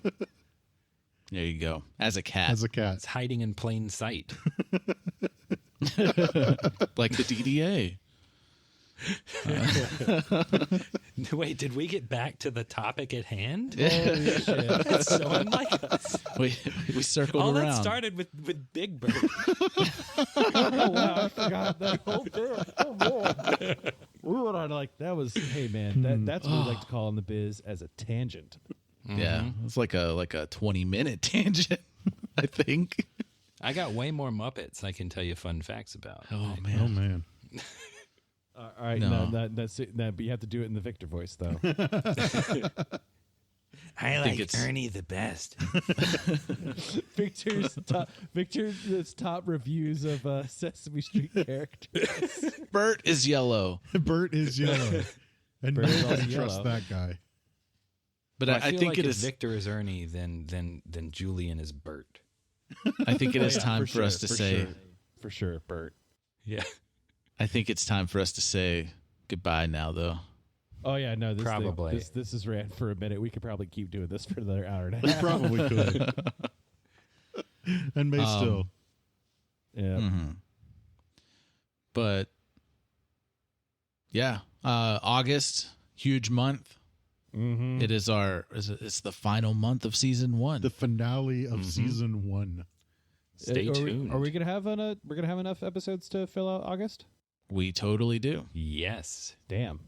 There you go. As a cat. as a cat. It's hiding in plain sight. Like the DDA. Wait, did we get back to the topic at hand? Holy shit. That's so unlike us. We circled All around. that started with Big Bird. Oh, wow, I forgot that whole bit. Oh, man. We went on like that was. Hey, man, that's what we like to call in the biz as a tangent. Yeah. It's like a 20-minute tangent, I think. I got way more Muppets I can tell you fun facts about. Oh Oh man. man. All right, No. that's it. But you have to do it in the Victor voice, though. I think it's- Ernie the best. Victor's top reviews of Sesame Street characters. Bert is yellow. Bert is yellow. And Bert is nobody also trusts yellow. that guy. But Well, I feel think like it if is Victor is Ernie, then Julian is Bert. I think it is time for sure, us to say for sure, Bert. Yeah. I think it's time for us to say goodbye now though. Oh yeah, no, this Probably. this has ran for a minute. We could probably keep doing this for another hour and a We half. probably could. And may still. Yeah. Mhm. But yeah, August, huge month. Mm-hmm. It is it's the final month of season 1. The finale of season 1. Stay tuned. Are we gonna have we're gonna have enough episodes to fill out August? We totally do. Yes. Damn,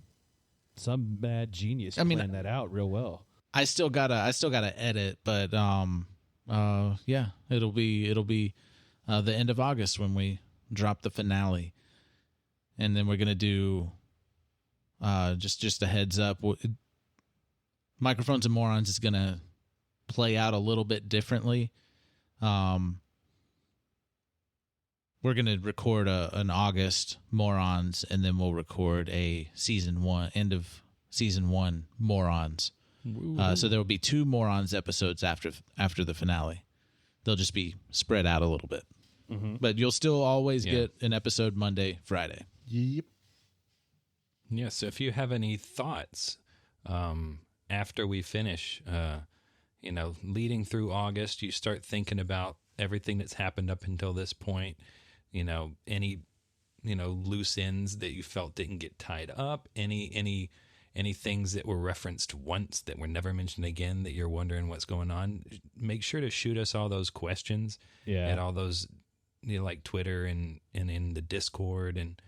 some mad genius I mean, planned that out real well. I still gotta edit, but yeah, it'll be the end of August when we drop the finale, and then we're gonna do just a heads up. Microphones and Morons is gonna play out a little bit differently. We're gonna record an August Morons, and then we'll record a season 1 end of season 1 Morons. So there will be 2 Morons episodes after the finale. They'll just be spread out a little bit. But you'll still always get an episode Monday, Friday. Yep. Yeah, so if you have any thoughts after we finish, leading through August, you start thinking about everything that's happened up until this point, any loose ends that you felt didn't get tied up, any things that were referenced once that were never mentioned again that you're wondering what's going on, make sure to shoot us all those questions at all those, like Twitter and in the Discord and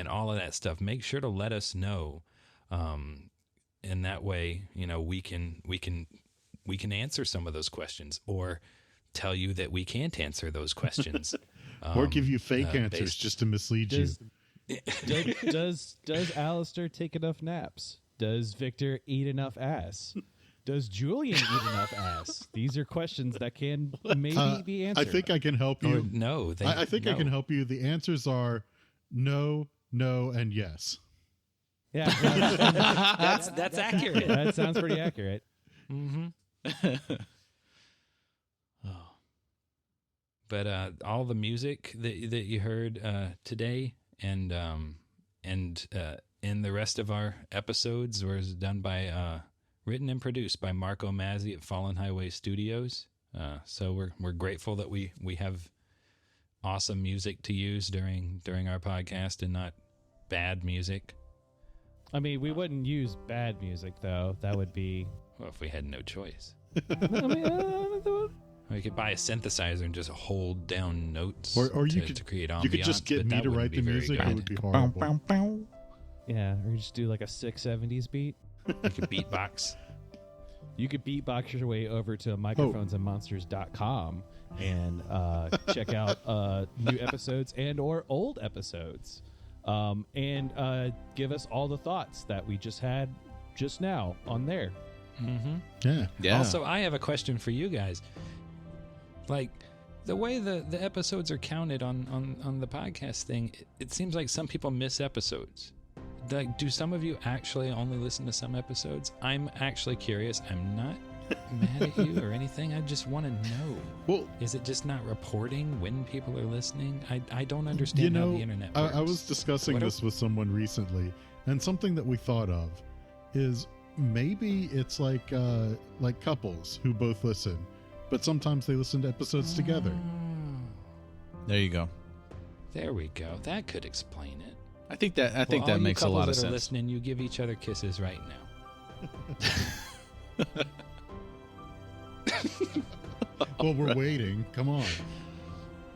all of that stuff. Make sure to let us know. And that way, we can answer some of those questions or tell you that we can't answer those questions. Or give you fake answers based- just to mislead you. Does Alistair take enough naps? Does Victor eat enough ass? Does Julian eat enough ass? These are questions that can maybe be I answered. think I can help Or you. no, I think I can help you. The answers are no, no, and yes. Yeah, that's accurate. that sounds pretty accurate. But all the music that you heard today and in the rest of our episodes was done by written and produced by Marco Mazzei at Fallen Highway Studios. So we're grateful that we have awesome music to use during our podcast and not bad music. I mean, we wouldn't use bad music though. That would be. Well, if we had no choice. I mean, We could buy a synthesizer and just hold down notes, Or you to, could to create ambiance. You could just get but me that to wouldn't write be the very music. good. It would be horrible. yeah, or just do like a 670s beat. You could beatbox. You could beatbox your way over to microphonesandmonsters.com and check out new episodes and or old episodes, and give us all the thoughts that we just had just now on there. Mm-hmm. Yeah. Also, I have a question for you guys. Like, the way the episodes are counted on the podcast thing, it seems like some people miss episodes. Like, do some of you actually only listen to some episodes? I'm actually curious. I'm not mad at you or anything. I just want to know. Well, is it just not reporting when people are listening? I don't understand how the internet works. I was discussing this with someone recently, and something that we thought of is maybe it's like couples who both listen, but sometimes they listen to episodes together. There you go. There we go. That could explain it. I think that makes a lot of sense. Listening, you give each other kisses right now. Well, we're waiting. Come on.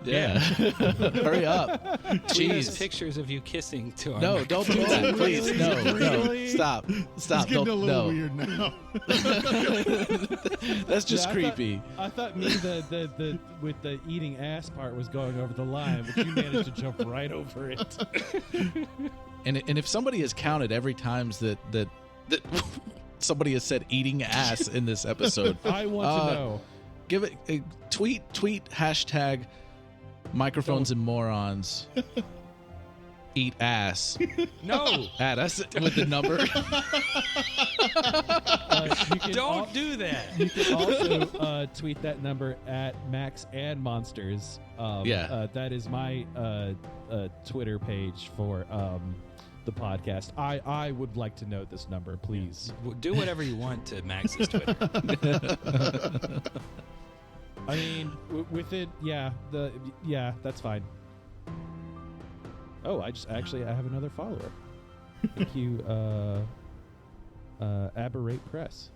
Yeah. Hurry up. Tweet us Jeez. pictures of you kissing to our No, don't do that. Please. No. Really? Stop. It's getting a little weird now. That's just Yeah, creepy. I thought me the with the eating ass part was going over the line, but you managed to jump right over it. And if somebody has counted every times that somebody has said eating ass in this episode, I want to know. give it a tweet hashtag microphones and morons eat ass No, at us with the number. You can don't do that. You can also tweet that number at Max and Monsters. That is my Twitter page for the podcast. I would like to know this number, please. Do whatever you want to Max's Twitter. I mean, with it, that's fine. Oh, I have another follower. Thank you, Aberrate Press,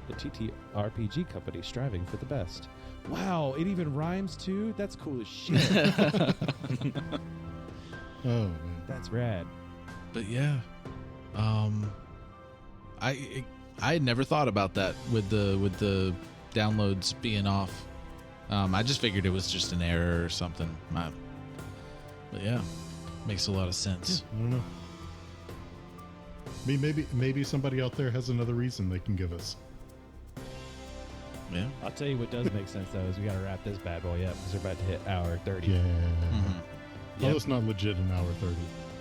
the TTRPG company striving for the best. Wow, it even rhymes too. That's cool as shit. Oh man, That's rad. But yeah, I had never thought about that with the downloads being off. I just figured it was just an error or something. But yeah, makes a lot of sense. I don't know. Maybe somebody out there has another reason they can give us. Yeah. I'll tell you what does make sense though is we got to wrap this bad boy up because we're about to hit hour 30. Yeah. Mm-hmm. Well, it's not legit an hour 30.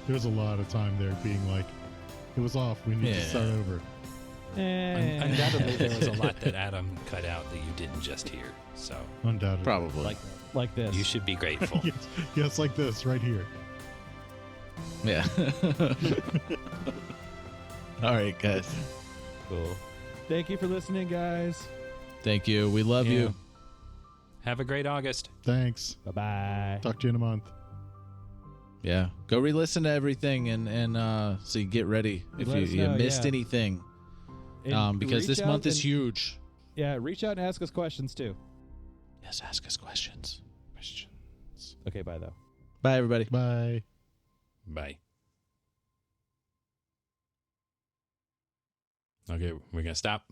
There's a lot of time there being like, it was off. We need to start over. Undoubtedly, there was a lot that Adam cut out that you didn't just hear. So Undoubtedly. Probably. Like this. you should be grateful. yes, like this right here. Yeah. All right, guys. Cool. Thank you for listening, guys. Thank you. We love you. Have a great August. Thanks. Bye-bye. Talk to you in a month. Yeah. Go re-listen to everything and so you get ready if you missed anything. Because this month is huge. Yeah, reach out and ask us questions too. Yes, ask us questions. Okay, bye though. Bye, everybody. Bye. Bye. Okay, we're going to stop.